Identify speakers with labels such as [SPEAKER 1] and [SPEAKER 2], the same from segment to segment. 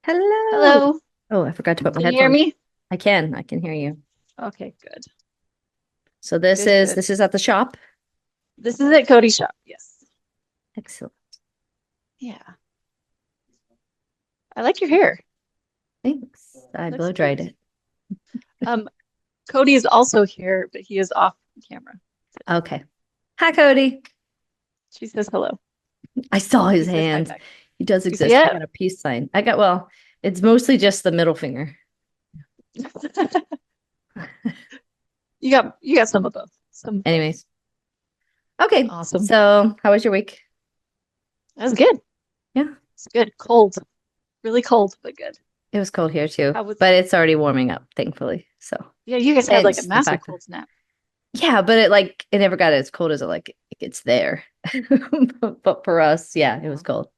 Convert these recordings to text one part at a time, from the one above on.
[SPEAKER 1] Hello.
[SPEAKER 2] Hello.
[SPEAKER 1] Oh, I forgot to put my
[SPEAKER 2] Can you hear
[SPEAKER 1] headphones.
[SPEAKER 2] me?
[SPEAKER 1] I can hear you.
[SPEAKER 2] Okay, good.
[SPEAKER 1] So this
[SPEAKER 2] Good,
[SPEAKER 1] is
[SPEAKER 2] good.
[SPEAKER 1] this is at the shop.
[SPEAKER 2] This is at Cody's shop. Yes.
[SPEAKER 1] Excellent.
[SPEAKER 2] Yeah. I like your hair.
[SPEAKER 1] Thanks. I
[SPEAKER 2] Looks
[SPEAKER 1] blow
[SPEAKER 2] good.
[SPEAKER 1] dried it.
[SPEAKER 2] Um, Cody is also here, but he is off camera.
[SPEAKER 1] Okay. Hi, Cody.
[SPEAKER 2] She says hello.
[SPEAKER 1] I saw
[SPEAKER 2] He
[SPEAKER 1] his
[SPEAKER 2] says hi
[SPEAKER 1] hands.
[SPEAKER 2] back.
[SPEAKER 1] He does
[SPEAKER 2] You see
[SPEAKER 1] exist. I
[SPEAKER 2] it?
[SPEAKER 1] got a peace sign. It's mostly just the middle finger.
[SPEAKER 2] You got some of both. Some of both.
[SPEAKER 1] Anyways. Okay.
[SPEAKER 2] Awesome.
[SPEAKER 1] So how was your week?
[SPEAKER 2] That was good.
[SPEAKER 1] Yeah.
[SPEAKER 2] It's good. Cold. Really cold, but good.
[SPEAKER 1] It was cold here too,
[SPEAKER 2] How was
[SPEAKER 1] but it's already warming up, thankfully. So
[SPEAKER 2] Yeah, you guys had like a
[SPEAKER 1] hence the
[SPEAKER 2] massive
[SPEAKER 1] fact that
[SPEAKER 2] cold snap.
[SPEAKER 1] yeah, but it never got as cold as it gets there. But for us, yeah, it was
[SPEAKER 2] Yeah.
[SPEAKER 1] cold.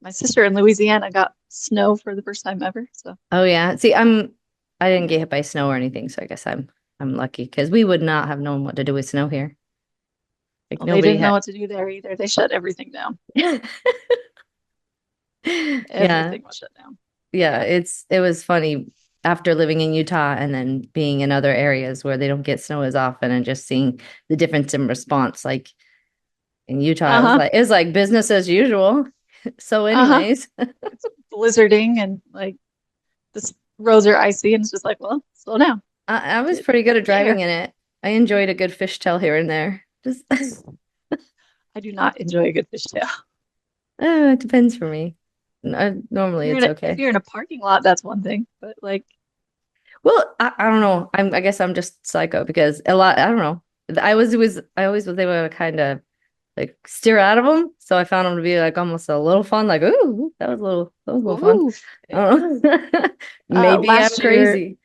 [SPEAKER 2] My sister in Louisiana got snow for the first time ever. So
[SPEAKER 1] Oh yeah. See, I didn't
[SPEAKER 2] yeah.
[SPEAKER 1] get hit by snow or anything, so I guess I'm lucky because we would not have known what to do with snow here. Like
[SPEAKER 2] Well, they
[SPEAKER 1] nobody
[SPEAKER 2] didn't know
[SPEAKER 1] had.
[SPEAKER 2] what to do there either. They shut everything down.
[SPEAKER 1] Yeah.
[SPEAKER 2] Everything was shut down.
[SPEAKER 1] Yeah,
[SPEAKER 2] Yeah.
[SPEAKER 1] it was funny after living in Utah and then being in other areas where they don't get snow as often and just seeing the difference in response. Like in Utah,
[SPEAKER 2] Uh-huh.
[SPEAKER 1] it was like business as usual. So
[SPEAKER 2] Uh-huh.
[SPEAKER 1] anyways,
[SPEAKER 2] It's blizzarding and like the roads are icy and it's just like, well, slow down.
[SPEAKER 1] I was
[SPEAKER 2] Get
[SPEAKER 1] pretty good at
[SPEAKER 2] get
[SPEAKER 1] driving
[SPEAKER 2] here.
[SPEAKER 1] in it. I enjoyed a good fishtail here and there. Just
[SPEAKER 2] I do not enjoy a good fishtail.
[SPEAKER 1] it depends for me. Normally it's
[SPEAKER 2] If
[SPEAKER 1] okay.
[SPEAKER 2] you're in a parking lot, that's one thing. But like,
[SPEAKER 1] Well, I don't know. I guess I'm just psycho because I don't know. I always was able to kind of like steer out of them. So I found them to be like almost a little fun. Like, ooh, that was a little fun.
[SPEAKER 2] ooh.
[SPEAKER 1] I don't know.
[SPEAKER 2] Uh,
[SPEAKER 1] Maybe I'm
[SPEAKER 2] last year,
[SPEAKER 1] crazy.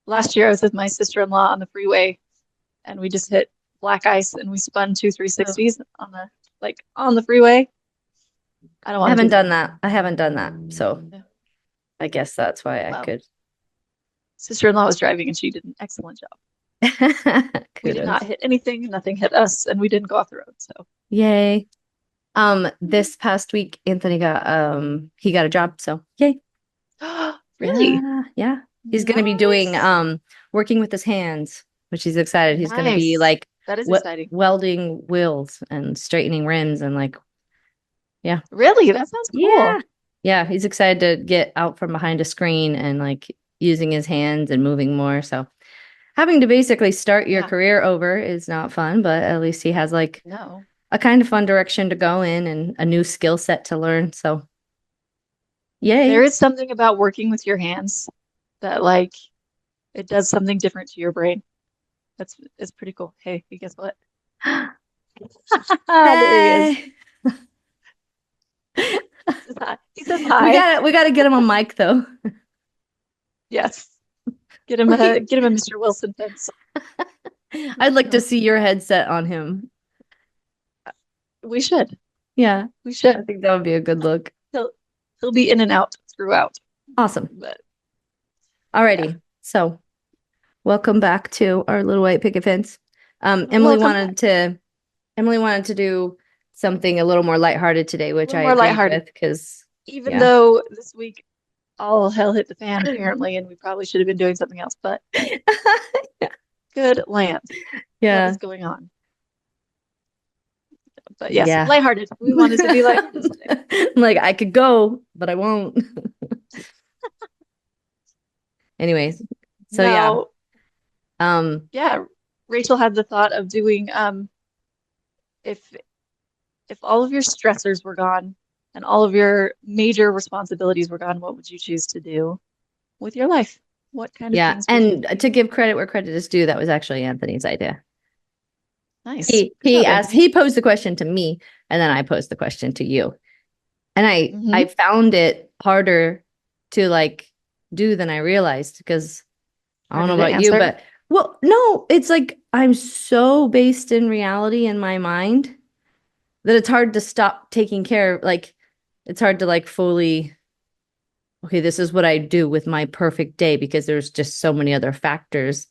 [SPEAKER 2] last year I was with my sister-in-law on the freeway and we just hit black ice and we spun two
[SPEAKER 1] Oh,
[SPEAKER 2] 360s on the freeway. I don't
[SPEAKER 1] I
[SPEAKER 2] want to
[SPEAKER 1] haven't
[SPEAKER 2] do that.
[SPEAKER 1] done that. I haven't done that. So
[SPEAKER 2] Yeah.
[SPEAKER 1] I guess that's why I
[SPEAKER 2] Well,
[SPEAKER 1] could.
[SPEAKER 2] sister-in-law was driving and she did an excellent job. We did not
[SPEAKER 1] Kudos.
[SPEAKER 2] hit anything, nothing hit us, and we didn't go off the road. So
[SPEAKER 1] Yay. This past week, Anthony he got a job, so yay.
[SPEAKER 2] really
[SPEAKER 1] Yeah. He's gonna be doing
[SPEAKER 2] nice.
[SPEAKER 1] working with his hands, which he's excited. He's gonna be
[SPEAKER 2] Nice.
[SPEAKER 1] like
[SPEAKER 2] That is
[SPEAKER 1] we
[SPEAKER 2] exciting.
[SPEAKER 1] welding wheels and straightening rims and like yeah.
[SPEAKER 2] Really? That sounds
[SPEAKER 1] Yeah.
[SPEAKER 2] cool.
[SPEAKER 1] Yeah, he's excited to get out from behind a screen and like using his hands and moving more. So having to basically start your
[SPEAKER 2] Yeah.
[SPEAKER 1] career over is not fun, but at least he has like
[SPEAKER 2] No.
[SPEAKER 1] a kind of fun direction to go in and a new skill set to learn. So yay.
[SPEAKER 2] There is something about working with your hands that like it does something different to your brain. That's it's pretty cool. Hey, guess what? There he is.
[SPEAKER 1] Hey.
[SPEAKER 2] He says hi. He says hi.
[SPEAKER 1] We gotta get him a mic though.
[SPEAKER 2] Yes.
[SPEAKER 1] We
[SPEAKER 2] Get him a Mr. Wilson fence.
[SPEAKER 1] I'd like to see your headset on him.
[SPEAKER 2] We should.
[SPEAKER 1] Yeah,
[SPEAKER 2] We
[SPEAKER 1] I
[SPEAKER 2] should.
[SPEAKER 1] think that would be a good look.
[SPEAKER 2] He'll he'll be in and out throughout.
[SPEAKER 1] Awesome.
[SPEAKER 2] But yeah.
[SPEAKER 1] Alrighty. So welcome back to our little white picket fence. Um, Emily
[SPEAKER 2] Welcome back.
[SPEAKER 1] wanted to Emily wanted to do something a little more lighthearted today,
[SPEAKER 2] A
[SPEAKER 1] which
[SPEAKER 2] little
[SPEAKER 1] I
[SPEAKER 2] more
[SPEAKER 1] agreed
[SPEAKER 2] lighthearted.
[SPEAKER 1] with because
[SPEAKER 2] Even
[SPEAKER 1] yeah.
[SPEAKER 2] though this week all hell hit the fan apparently, and we probably should have been doing something else, but good land. What is
[SPEAKER 1] Yeah.
[SPEAKER 2] going on? But yes,
[SPEAKER 1] Yeah.
[SPEAKER 2] lighthearted. We wanted to be lighthearted today.
[SPEAKER 1] Like I could go, but I won't. Anyways, so yeah.
[SPEAKER 2] Now,
[SPEAKER 1] Um,
[SPEAKER 2] yeah, Rachel had the thought of doing if if all of your stressors were gone and all of your major responsibilities were gone, what would you choose to do with your life? What kind of
[SPEAKER 1] yeah,
[SPEAKER 2] things would you
[SPEAKER 1] and
[SPEAKER 2] do?
[SPEAKER 1] to give credit where credit is due, that was actually Anthony's idea.
[SPEAKER 2] Nice. Good
[SPEAKER 1] He
[SPEAKER 2] job,
[SPEAKER 1] asked,
[SPEAKER 2] Anthony.
[SPEAKER 1] he posed the question to me, and then I posed the question to you. And
[SPEAKER 2] Hmm.
[SPEAKER 1] I found it harder to like do than I realized because I don't know
[SPEAKER 2] Harder to
[SPEAKER 1] about you,
[SPEAKER 2] answer.
[SPEAKER 1] but well, no, it's like I'm so based in reality in my mind that it's hard to stop taking care of like it's hard to like fully okay, this is what I do with my perfect day because there's just so many other factors.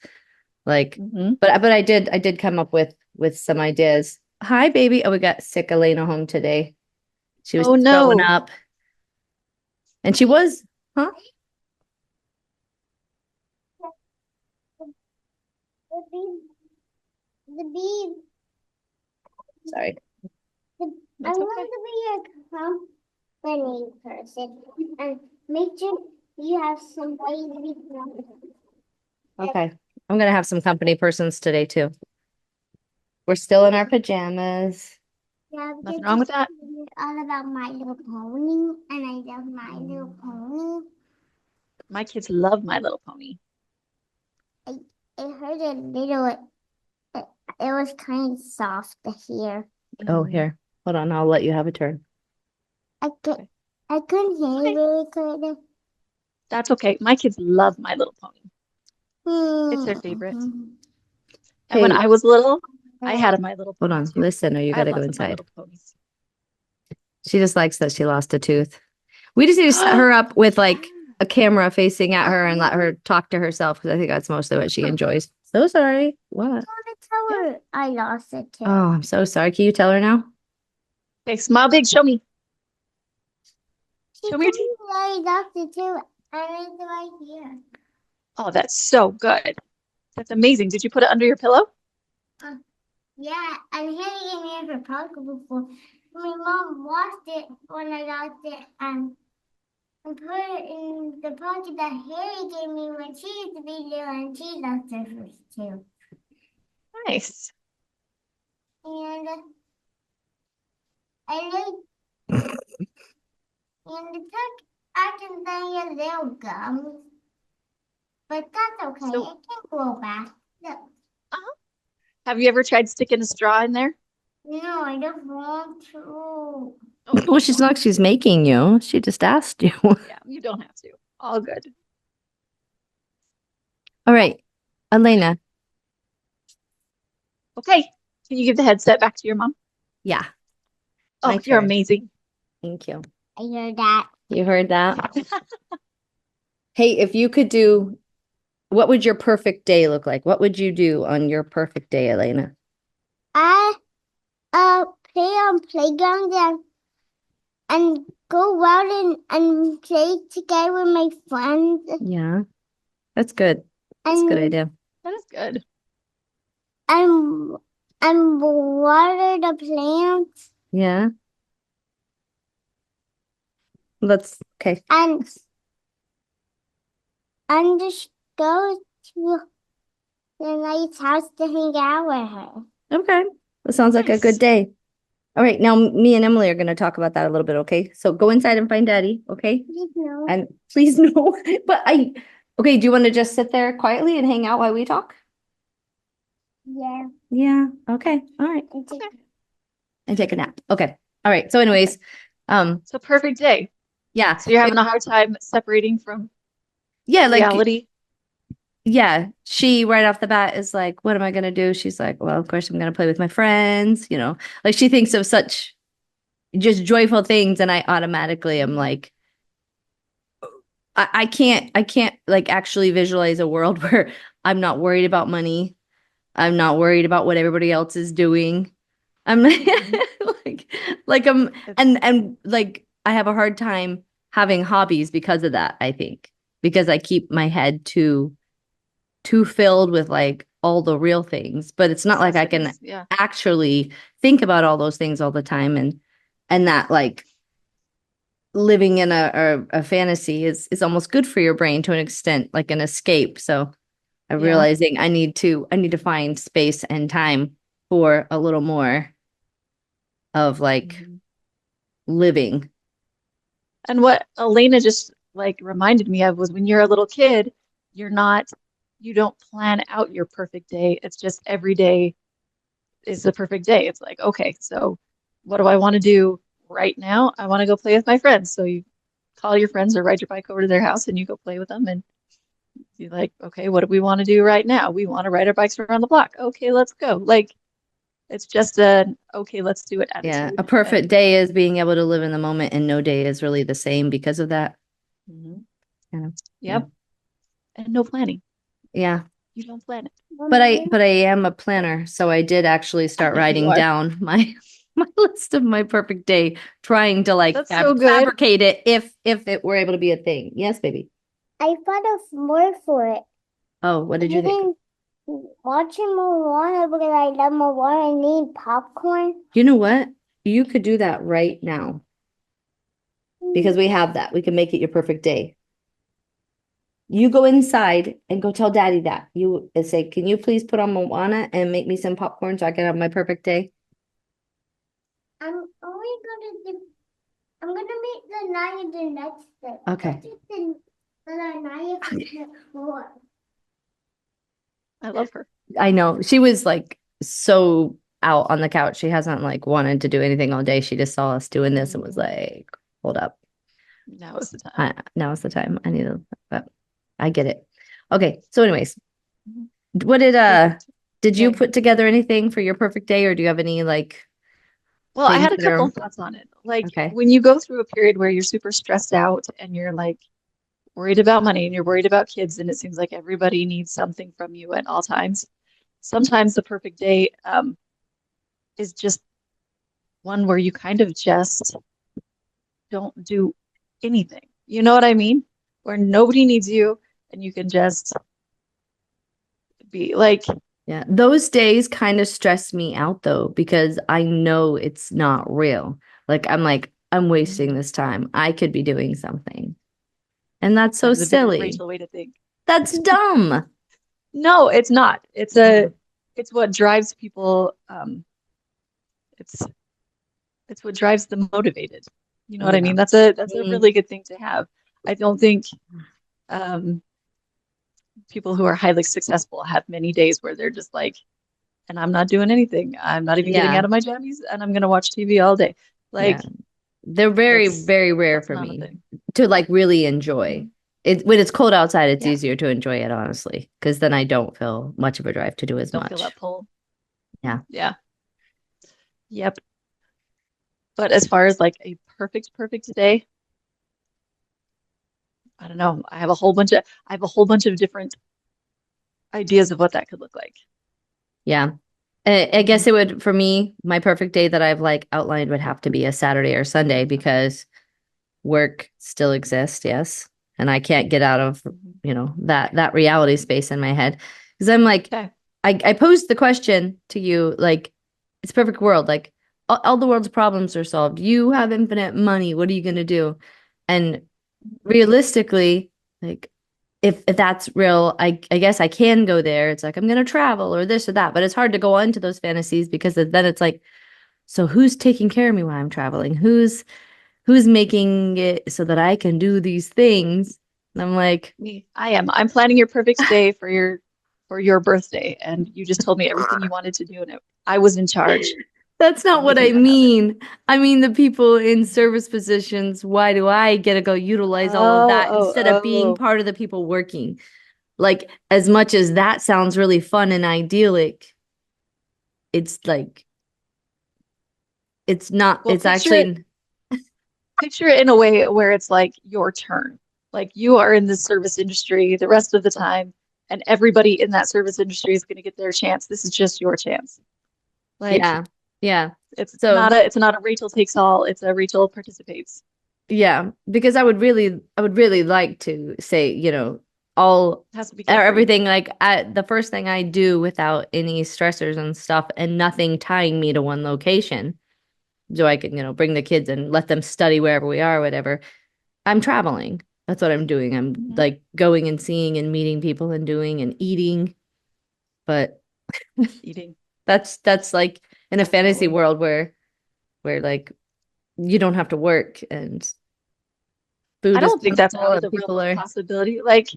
[SPEAKER 1] Like,
[SPEAKER 2] Hmm.
[SPEAKER 1] but I did come up with some ideas. Hi, baby. Oh, we got sick Elena home today. She was
[SPEAKER 2] Oh
[SPEAKER 1] throwing
[SPEAKER 2] no.
[SPEAKER 1] up. And she was, huh?
[SPEAKER 3] The bee, the bee,
[SPEAKER 1] Sorry.
[SPEAKER 3] I
[SPEAKER 2] That's okay.
[SPEAKER 3] want to be a company person and make sure you have some baby.
[SPEAKER 1] Okay. I'm gonna have some company persons today too. We're still in our pajamas.
[SPEAKER 3] Yeah,
[SPEAKER 2] Nothing
[SPEAKER 3] because
[SPEAKER 2] wrong with that.
[SPEAKER 3] it's all about My Little Pony, and I love My Little Pony.
[SPEAKER 2] My kids love My Little Pony.
[SPEAKER 3] I, it hurt a little. It, it was kind of soft to hear.
[SPEAKER 1] Oh,
[SPEAKER 2] Mhm.
[SPEAKER 1] here. Hold on, I'll let you have a turn.
[SPEAKER 3] I could,
[SPEAKER 2] Okay.
[SPEAKER 3] I couldn't hear
[SPEAKER 2] Okay.
[SPEAKER 3] really good.
[SPEAKER 2] That's okay. My kids love My Little Pony. It's their favorite.
[SPEAKER 3] Hmm.
[SPEAKER 2] And when
[SPEAKER 1] Hey,
[SPEAKER 2] I was little, I had a My Little
[SPEAKER 1] hold
[SPEAKER 2] Pony
[SPEAKER 1] on.
[SPEAKER 2] too.
[SPEAKER 1] Listen, or you
[SPEAKER 2] I had
[SPEAKER 1] gotta go
[SPEAKER 2] lots of My
[SPEAKER 1] inside.
[SPEAKER 2] Little Ponies.
[SPEAKER 1] She just likes that she lost a tooth. We just need to set her up with like a camera facing at her and let her talk to herself because I think that's mostly what she enjoys. So sorry. What?
[SPEAKER 3] I want to tell
[SPEAKER 2] Yeah.
[SPEAKER 3] her I lost it too.
[SPEAKER 1] Oh, I'm so sorry. Can you tell her now?
[SPEAKER 2] Okay, smile big. Show me.
[SPEAKER 3] She
[SPEAKER 2] Show me your
[SPEAKER 3] told
[SPEAKER 2] teeth.
[SPEAKER 3] me I lost it too, and it's right here.
[SPEAKER 2] Oh, that's so good. That's amazing. Did you put it under your pillow?
[SPEAKER 3] Uh, yeah, and Harry gave me a pocket before. My mom washed it when I lost it and put it in the pocket that Harry gave me when she used to be little and she lost her first too.
[SPEAKER 2] Nice.
[SPEAKER 3] And I like and it took acting a little gums, but that's okay.
[SPEAKER 2] So,
[SPEAKER 3] It can grow back. Look,
[SPEAKER 2] have you ever tried sticking a straw in there?
[SPEAKER 3] no, I don't want to.
[SPEAKER 2] Okay,
[SPEAKER 1] Well,
[SPEAKER 2] you
[SPEAKER 1] she's
[SPEAKER 2] don't
[SPEAKER 1] not,
[SPEAKER 2] have
[SPEAKER 1] she's
[SPEAKER 2] to.
[SPEAKER 1] making you. She just asked you.
[SPEAKER 2] Yeah, you don't have to. All good.
[SPEAKER 1] All right. Elena.
[SPEAKER 2] Okay. Can you give the headset back to your mom?
[SPEAKER 1] Yeah, my
[SPEAKER 2] Oh, you're
[SPEAKER 1] turn.
[SPEAKER 2] amazing.
[SPEAKER 1] Thank you.
[SPEAKER 3] I heard that.
[SPEAKER 1] You heard that? Hey, if you could do, what would your perfect day look like? What would you do on your perfect day, Elena?
[SPEAKER 3] I play on playgrounds and go out and play together with my friends
[SPEAKER 1] Yeah, that's good. That's a good
[SPEAKER 3] and
[SPEAKER 1] idea.
[SPEAKER 2] That is good.
[SPEAKER 3] and and water the plants
[SPEAKER 1] Yeah, that's okay.
[SPEAKER 3] and just go to the nice house to hang out with her.
[SPEAKER 1] Okay. That sounds like a good
[SPEAKER 2] Nice.
[SPEAKER 1] day. All right, now me and Emily are going to talk about that a little bit, okay? So go inside and find Daddy, okay?
[SPEAKER 3] You know.
[SPEAKER 1] And please no, but okay, do you want to just sit there quietly and hang out while we talk?
[SPEAKER 3] Yeah.
[SPEAKER 1] Yeah, okay, all right.
[SPEAKER 3] And take,
[SPEAKER 2] Okay.
[SPEAKER 1] And take a nap. Okay. All right. So anyways,
[SPEAKER 2] Okay. So perfect day.
[SPEAKER 1] yeah.
[SPEAKER 2] So you're having a hard time separating from
[SPEAKER 1] Yeah, like
[SPEAKER 2] reality.
[SPEAKER 1] yeah, she right off the bat is like, what am I gonna do? She's like, well, of course I'm gonna play with my friends, you know. Like she thinks of such just joyful things and I automatically am
[SPEAKER 2] Mhm.
[SPEAKER 1] like I can't like actually visualize a world where I'm not worried about money. I'm not worried about what everybody else is doing. I'm
[SPEAKER 2] Mhm.
[SPEAKER 1] like like I'm
[SPEAKER 2] It's
[SPEAKER 1] and like I have a hard time having hobbies because of that, I think. Because I keep my head too filled with like all the real things, but it's not like I can
[SPEAKER 2] necessities. Yeah.
[SPEAKER 1] actually think about all those things all the time and that like living in a fantasy is almost good for your brain to an extent, like an escape. So I'm
[SPEAKER 2] Yeah.
[SPEAKER 1] realizing I need to find space and time for a little more of like
[SPEAKER 2] Mhm.
[SPEAKER 1] living.
[SPEAKER 2] And what Elena just like reminded me of was when you're a little kid, you're not, you don't plan out your perfect day. It's just every day is the perfect day. It's like, okay, so what do I want to do right now? I want to go play with my friends. So you call your friends or ride your bike over to their house and you go play with them. And you're like, okay, what do we want to do right now? We want to ride our bikes around the block. Okay, let's go. Like, it's just an okay, let's do it
[SPEAKER 1] Yeah, a
[SPEAKER 2] attitude.
[SPEAKER 1] perfect
[SPEAKER 2] And
[SPEAKER 1] day is being able to live in the moment, and no day is really the same because of that.
[SPEAKER 2] Mhm.
[SPEAKER 1] Yeah. Yeah.
[SPEAKER 2] Yep. And no planning.
[SPEAKER 1] Yeah.
[SPEAKER 2] You don't plan it.
[SPEAKER 1] But I am a planner, so I did actually start
[SPEAKER 2] You
[SPEAKER 1] writing
[SPEAKER 2] are.
[SPEAKER 1] down my my list of my perfect day, trying to like
[SPEAKER 2] That's so good.
[SPEAKER 1] fabricate it if it were able to be a thing. Yes, baby.
[SPEAKER 3] I thought of more for it.
[SPEAKER 1] Oh, what did you think?
[SPEAKER 3] Even watching Moana because I love Moana and eating popcorn.
[SPEAKER 1] You know what? You could do that right now because we have that. We can make it your perfect day. You go inside and go tell daddy that. You say, can you please put on Moana and make me some popcorn so I can have my perfect day?
[SPEAKER 3] I'm only I'm gonna make the Naya the next day.
[SPEAKER 1] Okay.
[SPEAKER 3] The Naya for more.
[SPEAKER 2] I love her.
[SPEAKER 1] I know. She was like so out on the couch. She hasn't like wanted to do anything all day. She just saw us doing this and was like, hold up.
[SPEAKER 2] Now is the time.
[SPEAKER 1] Now is the time. I need to, but I get it. Okay. So anyways,
[SPEAKER 2] Mhm.
[SPEAKER 1] what
[SPEAKER 2] Perfect
[SPEAKER 1] did you
[SPEAKER 2] day.
[SPEAKER 1] put together anything for your perfect day, or do you have any like
[SPEAKER 2] Well, I
[SPEAKER 1] things
[SPEAKER 2] had a
[SPEAKER 1] that
[SPEAKER 2] couple
[SPEAKER 1] are
[SPEAKER 2] thoughts on it. Like
[SPEAKER 1] okay?
[SPEAKER 2] when you go through a period where you're super stressed out and you're like worried about money and you're worried about kids, and it seems like everybody needs something from you at all times. Sometimes the perfect day is just one where you kind of just don't do anything. You know what I mean? Where nobody needs you and you can just be like,
[SPEAKER 1] Yeah. Those days kind of stress me out though, because I know it's not real. Like, I'm wasting this time. I could be doing something. And that's
[SPEAKER 2] that
[SPEAKER 1] so
[SPEAKER 2] is a very
[SPEAKER 1] silly.
[SPEAKER 2] Rachel way to think.
[SPEAKER 1] That's dumb.
[SPEAKER 2] No, it's not. It's what drives people. It's it's what drives them motivated. You know
[SPEAKER 1] Oh
[SPEAKER 2] what I
[SPEAKER 1] yeah.
[SPEAKER 2] mean? That's a
[SPEAKER 1] Mhm.
[SPEAKER 2] really good thing to have. I don't think um, people who are highly successful have many days where they're just like, and I'm not doing anything. I'm not even getting out
[SPEAKER 1] Yeah.
[SPEAKER 2] of my jammies, and I'm gonna watch TV all day.
[SPEAKER 1] Yeah.
[SPEAKER 2] Like
[SPEAKER 1] They're very,
[SPEAKER 2] that's
[SPEAKER 1] very rare
[SPEAKER 2] that's
[SPEAKER 1] for
[SPEAKER 2] not a
[SPEAKER 1] me
[SPEAKER 2] thing.
[SPEAKER 1] to like really enjoy
[SPEAKER 2] Mhm.
[SPEAKER 1] it. When it's cold outside, it's
[SPEAKER 2] Yeah,
[SPEAKER 1] easier to enjoy it, honestly, because then I don't feel much of a drive to do as
[SPEAKER 2] don't feel
[SPEAKER 1] much.
[SPEAKER 2] that pull.
[SPEAKER 1] Yeah.
[SPEAKER 2] Yeah, yep. But as far as like a perfect day, I don't know. I have a whole bunch of different ideas of what that could look like.
[SPEAKER 1] Yeah. I
[SPEAKER 2] Mhm.
[SPEAKER 1] guess it would, for me, my perfect day that I've like outlined would have to be a Saturday or Sunday because work still exists, yes. And I can't get out of,
[SPEAKER 2] Mhm.
[SPEAKER 1] that reality space in my head. Because I'm like,
[SPEAKER 2] Okay.
[SPEAKER 1] I posed the question to you, like, it's a perfect world. Like all the world's problems are solved. You have infinite money. What are you gonna do? And realistically, like if that's real, I guess I can go there. It's like I'm gonna travel or this or that, but it's hard to go into those fantasies because then it's like, so who's taking care of me while I'm traveling? Who's making it so that I can do these things? And I'm like,
[SPEAKER 2] Me, I am. I'm planning your perfect day for your birthday, and you just told me everything you wanted to do, and I was in charge
[SPEAKER 1] that's
[SPEAKER 2] of
[SPEAKER 1] not what I
[SPEAKER 2] making that happen.
[SPEAKER 1] mean. I mean the people in service positions. Why do I get to go utilize all of
[SPEAKER 2] Oh,
[SPEAKER 1] that
[SPEAKER 2] oh,
[SPEAKER 1] instead of being
[SPEAKER 2] oh.
[SPEAKER 1] part of the people working? Like, as much as that sounds really fun and idyllic, it's like, it's not,
[SPEAKER 2] Well,
[SPEAKER 1] it's actually,
[SPEAKER 2] picture it in a way where it's like your turn. Like you are in the service industry the rest of the time, and everybody in that service industry is going to get their chance. This is just your chance. Like
[SPEAKER 1] yeah, yeah.
[SPEAKER 2] it's
[SPEAKER 1] So,
[SPEAKER 2] it's not a Rachel takes all. It's a Rachel participates.
[SPEAKER 1] yeah, because I would really like to say, all
[SPEAKER 2] It has to be
[SPEAKER 1] or
[SPEAKER 2] carefree.
[SPEAKER 1] everything like the first thing I do without any stressors and stuff and nothing tying me to one location. So I can, bring the kids and let them study wherever we are, whatever. I'm traveling. That's what I'm doing. I'm
[SPEAKER 2] Mhm.
[SPEAKER 1] like going and seeing and meeting people and doing and eating. But
[SPEAKER 2] Eating.
[SPEAKER 1] that's like in a fantasy
[SPEAKER 2] Definitely.
[SPEAKER 1] world where like you don't have to work and
[SPEAKER 2] I
[SPEAKER 1] food is
[SPEAKER 2] don't think that's
[SPEAKER 1] plentiful
[SPEAKER 2] out of
[SPEAKER 1] and
[SPEAKER 2] the realm
[SPEAKER 1] people
[SPEAKER 2] of
[SPEAKER 1] are
[SPEAKER 2] possibility. Like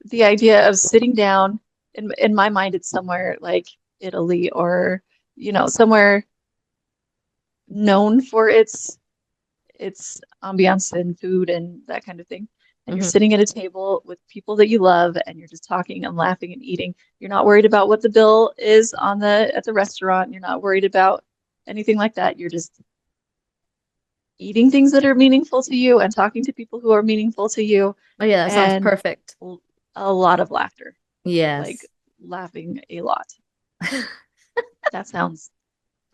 [SPEAKER 2] the idea of sitting down in my mind, it's somewhere like Italy or, somewhere known for its ambiance and food and that kind of thing. And you're
[SPEAKER 1] Mhm.
[SPEAKER 2] sitting at a table with people that you love and you're just talking and laughing and eating. You're not worried about what the bill is at the restaurant. You're not worried about anything like that. You're just eating things that are meaningful to you and talking to people who are meaningful to you
[SPEAKER 1] Oh yeah, that sounds
[SPEAKER 2] and
[SPEAKER 1] perfect.
[SPEAKER 2] a lot of laughter, like
[SPEAKER 1] Yes.
[SPEAKER 2] laughing a lot. That sounds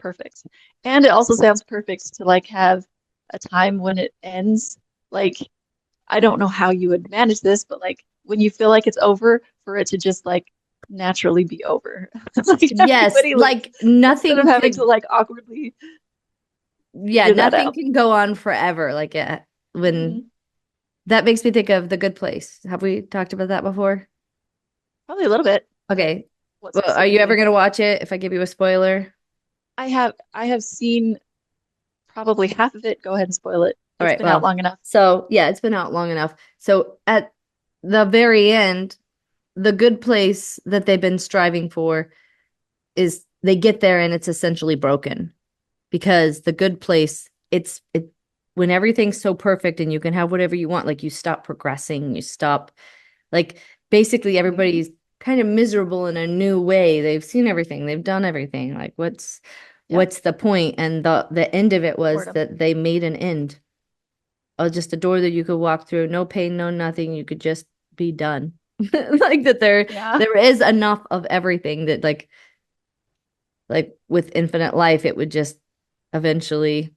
[SPEAKER 2] perfect. And it also sounds perfect to like have a time when it ends. Like, I don't know how you would manage this, but like when you feel like it's over, for it to just like naturally be over. Like
[SPEAKER 1] Yes,
[SPEAKER 2] everybody leaves
[SPEAKER 1] like
[SPEAKER 2] instead of
[SPEAKER 1] nothing
[SPEAKER 2] having to
[SPEAKER 1] could,
[SPEAKER 2] like awkwardly
[SPEAKER 1] yeah,
[SPEAKER 2] figure that
[SPEAKER 1] nothing
[SPEAKER 2] out.
[SPEAKER 1] can go on forever. Like when
[SPEAKER 2] Mhm.
[SPEAKER 1] that makes me think of The Good Place. Have we talked about that before?
[SPEAKER 2] Probably a little bit, but
[SPEAKER 1] Okay.
[SPEAKER 2] what
[SPEAKER 1] Well, are you ever
[SPEAKER 2] specifically?
[SPEAKER 1] going to watch it if I give you a spoiler?
[SPEAKER 2] I have seen probably half of it. Go ahead and spoil it.
[SPEAKER 1] All
[SPEAKER 2] It's
[SPEAKER 1] right.
[SPEAKER 2] been out
[SPEAKER 1] Well,
[SPEAKER 2] long enough.
[SPEAKER 1] so yeah, it's been out long enough. So at the very end, the good place that they've been striving for is they get there and it's essentially broken because the good place, it when everything's so perfect and you can have whatever you want, like you stop progressing, you stop like basically
[SPEAKER 2] Mhm.
[SPEAKER 1] everybody's kind of miserable in a new way. They've seen everything, they've done everything. Like
[SPEAKER 2] Yep.
[SPEAKER 1] what's the point? And the end of it was
[SPEAKER 2] Boredom.
[SPEAKER 1] that they made an end. Just a door that you could walk through, no pain, no nothing. You could just be done. Like that
[SPEAKER 2] Yeah.
[SPEAKER 1] there is enough of everything that like with infinite life, it would just eventually,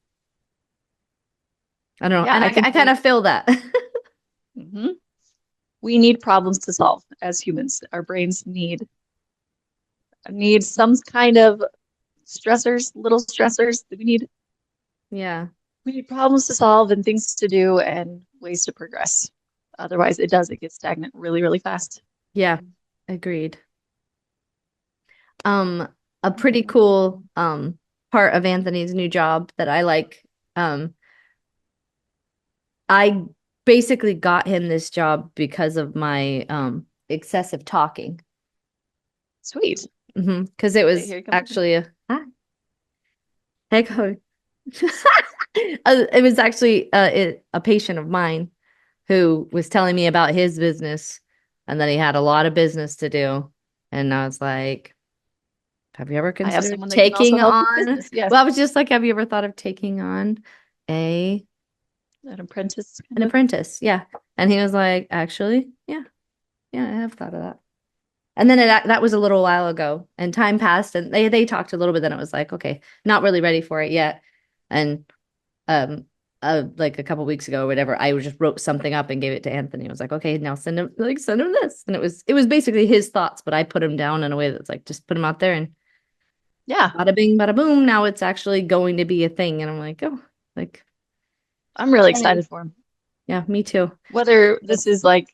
[SPEAKER 1] I don't know.
[SPEAKER 2] Yeah.
[SPEAKER 1] And
[SPEAKER 2] I
[SPEAKER 1] I
[SPEAKER 2] think
[SPEAKER 1] kind of feel that.
[SPEAKER 2] mhm. We need problems to solve as humans. Our brains need some kind of stressors, little stressors.
[SPEAKER 1] Yeah.
[SPEAKER 2] We need problems to solve and things to do and ways to progress. Otherwise, it gets stagnant really, really fast.
[SPEAKER 1] Yeah. Agreed. Um, a pretty cool part of Anthony's new job that I like. Um, I basically got him this job because of my excessive talking.
[SPEAKER 2] Sweet.
[SPEAKER 1] Because it
[SPEAKER 2] Wait,
[SPEAKER 1] was
[SPEAKER 2] here you come.
[SPEAKER 1] actually a hey Cody. It was actually a patient of mine who was telling me about his business and that he had a lot of business to do. And I was like, have you ever
[SPEAKER 2] I have
[SPEAKER 1] considered
[SPEAKER 2] someone that can also
[SPEAKER 1] taking
[SPEAKER 2] help with
[SPEAKER 1] on?
[SPEAKER 2] business. Yes.
[SPEAKER 1] Well, I was just like, have you ever thought of taking on a
[SPEAKER 2] An apprentice
[SPEAKER 1] an
[SPEAKER 2] kind of.
[SPEAKER 1] apprentice? Yeah. And he was like, actually, yeah, yeah, I have thought of that. And then that was a little while ago, and time passed, and they talked a little bit. Then it was like, okay, not really ready for it yet. And like a couple weeks ago or whatever, I just wrote something up and gave it to Anthony. I was like, okay, now send him this. And it was basically his thoughts, but I put him down in a way that's like just put him out there and
[SPEAKER 2] Yeah.
[SPEAKER 1] bada bing, bada boom. Now it's actually going to be a thing. And I'm like, oh, like,
[SPEAKER 2] I'm really
[SPEAKER 1] hey.
[SPEAKER 2] excited for him.
[SPEAKER 1] Yeah, me too.
[SPEAKER 2] Whether this is like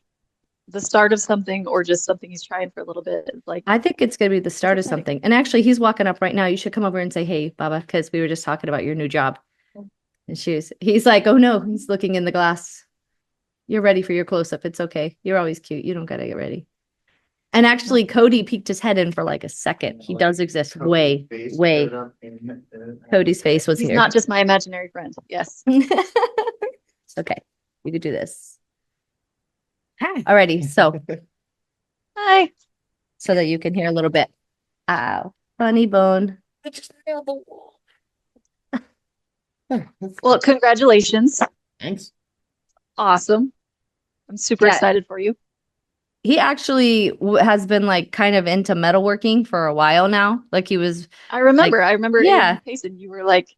[SPEAKER 2] the start of something or just something he's trying for a little bit, like
[SPEAKER 1] I think it's gonna be the
[SPEAKER 2] it's
[SPEAKER 1] start of
[SPEAKER 2] exciting.
[SPEAKER 1] something. And actually, he's walking up right now. You should come over and say, hey, Baba, because we were just talking about your new job. And he's like, oh no, he's looking in the glass. You're ready for your close up. It's okay. You're always cute. You don't gotta get ready. And actually, Cody peeked his head in for like a second. He does exist. Way, way. Cody's face was
[SPEAKER 2] He's
[SPEAKER 1] here.
[SPEAKER 2] not just my imaginary friend. Yes.
[SPEAKER 1] It's okay. You could do this. Alrighty. So
[SPEAKER 2] Hi.
[SPEAKER 1] that you can hear a little bit. Ow. Funny bone.
[SPEAKER 2] Well, congratulations.
[SPEAKER 4] Thanks.
[SPEAKER 2] Awesome. I'm super
[SPEAKER 1] Yeah.
[SPEAKER 2] excited for you.
[SPEAKER 1] He actually has been like kind of into metalworking for a while now. Like he was like,
[SPEAKER 2] I remember
[SPEAKER 1] yeah,
[SPEAKER 2] in Payson, you were like,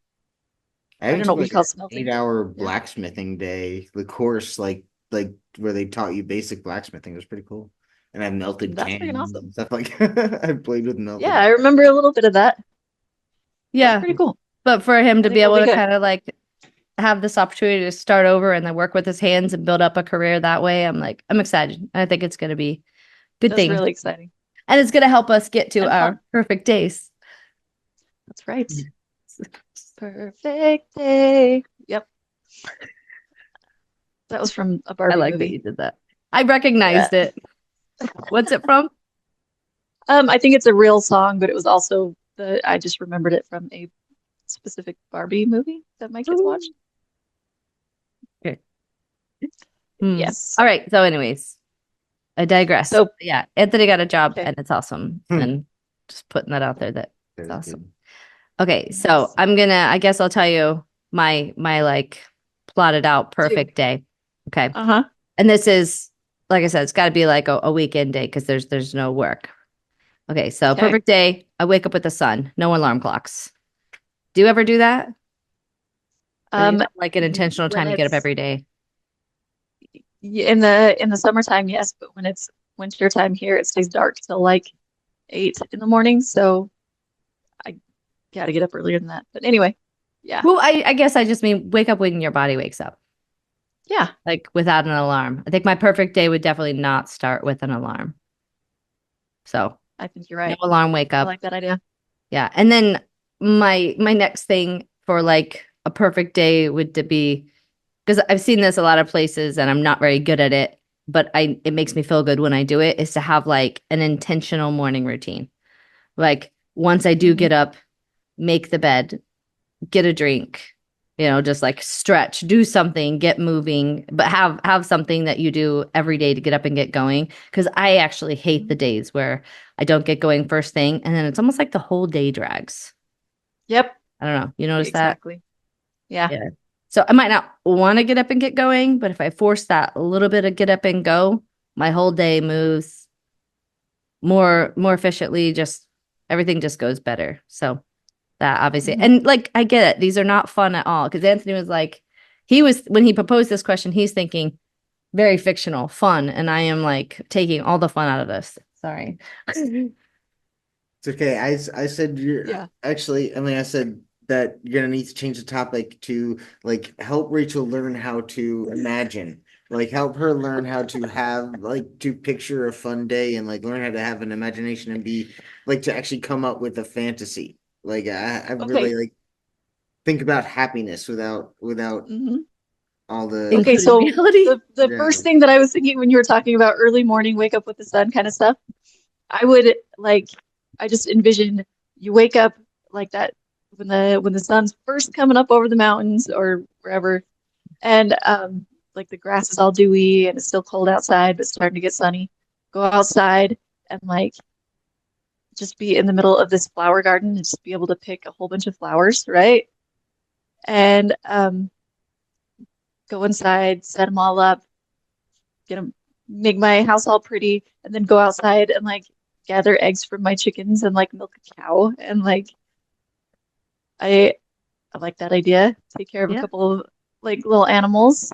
[SPEAKER 4] I
[SPEAKER 2] I
[SPEAKER 4] even
[SPEAKER 2] don't know
[SPEAKER 4] took
[SPEAKER 2] what you
[SPEAKER 4] like
[SPEAKER 2] call
[SPEAKER 4] an
[SPEAKER 2] smelting.
[SPEAKER 4] 8 hour
[SPEAKER 2] Yeah.
[SPEAKER 4] blacksmithing day, the course like where they taught you basic blacksmithing. It was pretty cool. And I melted
[SPEAKER 2] That's freaking
[SPEAKER 4] cans
[SPEAKER 2] awesome.
[SPEAKER 4] and stuff like I played with
[SPEAKER 2] Yeah,
[SPEAKER 4] melted.
[SPEAKER 2] I remember a little bit of that. That's
[SPEAKER 1] yeah.
[SPEAKER 2] pretty cool.
[SPEAKER 1] But for him
[SPEAKER 2] I
[SPEAKER 1] to be
[SPEAKER 2] think it'll
[SPEAKER 1] able
[SPEAKER 2] be
[SPEAKER 1] to
[SPEAKER 2] good.
[SPEAKER 1] kind of like have this opportunity to start over and then work with his hands and build up a career that way, I'm excited. I think it's going to be a good
[SPEAKER 2] That's
[SPEAKER 1] thing.
[SPEAKER 2] really exciting
[SPEAKER 1] And it's going to help us get to
[SPEAKER 2] and
[SPEAKER 1] our
[SPEAKER 2] fun.
[SPEAKER 1] perfect days.
[SPEAKER 2] That's right. Perfect day. Yep. That was from a
[SPEAKER 1] I
[SPEAKER 2] Barbie
[SPEAKER 1] like that
[SPEAKER 2] movie.
[SPEAKER 1] you did that. I
[SPEAKER 2] Yeah.
[SPEAKER 1] recognized it. What's it from?
[SPEAKER 2] I think it's a real song, but it was also I just remembered it from a specific Barbie movie that my kids watched.
[SPEAKER 1] Okay. Hmm.
[SPEAKER 2] Yes.
[SPEAKER 1] All right. So, anyways, I digress.
[SPEAKER 2] So,
[SPEAKER 1] Yeah, Anthony got a job
[SPEAKER 2] okay.
[SPEAKER 1] and it's awesome.
[SPEAKER 4] Hmm.
[SPEAKER 1] And just putting that out there that it's
[SPEAKER 4] Very
[SPEAKER 1] awesome.
[SPEAKER 4] good.
[SPEAKER 1] Okay, so I guess I'll tell you my like plotted out
[SPEAKER 2] Do.
[SPEAKER 1] perfect day. Okay.
[SPEAKER 2] Uh-huh.
[SPEAKER 1] And this is like I said, it's got to be like a weekend day because there's no work. Okay, so
[SPEAKER 2] Okay.
[SPEAKER 1] perfect day. I wake up with the sun, no alarm clocks. Do you ever do that? Or do you
[SPEAKER 2] Um,
[SPEAKER 1] have like an intentional
[SPEAKER 2] when
[SPEAKER 1] time to get up
[SPEAKER 2] it's
[SPEAKER 1] every day?
[SPEAKER 2] in the summertime, yes, but when it's winter time here, it stays dark till like 8 in the morning. So I got to get up earlier than that. But anyway, yeah,
[SPEAKER 1] Well, I guess I just mean wake up when your body wakes up,
[SPEAKER 2] yeah,
[SPEAKER 1] like without an alarm. I think my perfect day would definitely not start with an alarm. So
[SPEAKER 2] I think you're
[SPEAKER 1] no
[SPEAKER 2] right.
[SPEAKER 1] alarm, wake
[SPEAKER 2] I
[SPEAKER 1] up.
[SPEAKER 2] like that idea.
[SPEAKER 1] Yeah. And then my next thing for like a perfect day would to be because I've seen this a lot of places and I'm not very good at it, but I it makes me feel good when I do it is to have like an intentional morning routine. Like once I do
[SPEAKER 2] Hmm.
[SPEAKER 1] get up, make the bed, get a drink, just like stretch, do something, get moving, but have something that you do every day to get up and get going. Because I actually hate the days where I don't get going first thing, and then it's almost like the whole day drags.
[SPEAKER 2] Yep,
[SPEAKER 1] I don't know. You notice that?
[SPEAKER 2] exactly. Yeah.
[SPEAKER 1] Yeah. So I might not want to get up and get going, but if I force that a little bit of get up and go, my whole day moves more efficiently. Just everything just goes better. So that obviously,
[SPEAKER 2] Hmm.
[SPEAKER 1] and like I get it, these are not fun at all. Because Anthony was like, he was when he proposed this question, he's thinking very fictional, fun, and I am like taking all the fun out of this. Sorry.
[SPEAKER 4] It's okay. I said you're
[SPEAKER 2] Yeah.
[SPEAKER 4] actually, I mean, I said that you're gonna need to change the topic to like help Rachel learn how to imagine, like help her learn how to have like to picture a fun day and like learn how to have an imagination and be like to actually come up with a fantasy. Like I
[SPEAKER 2] Okay.
[SPEAKER 4] really like think about happiness without
[SPEAKER 2] Hmm.
[SPEAKER 4] all the
[SPEAKER 2] Okay.
[SPEAKER 1] Including
[SPEAKER 2] So
[SPEAKER 1] reality.
[SPEAKER 2] the
[SPEAKER 4] yeah.
[SPEAKER 2] first thing that I was thinking when you were talking about early morning, wake up with the sun kind of stuff, I would like, I just envision you wake up like that when the sun's first coming up over the mountains or wherever, and like the grass is all dewy and it's still cold outside, but it's starting to get sunny. Go outside and like just be in the middle of this flower garden and just be able to pick a whole bunch of flowers, right? And go inside, set them all up, get them, make my house all pretty, and then go outside and like gather eggs from my chickens and like milk a cow. And like I I like that idea. Take care of a
[SPEAKER 1] Yeah.
[SPEAKER 2] couple of like little animals,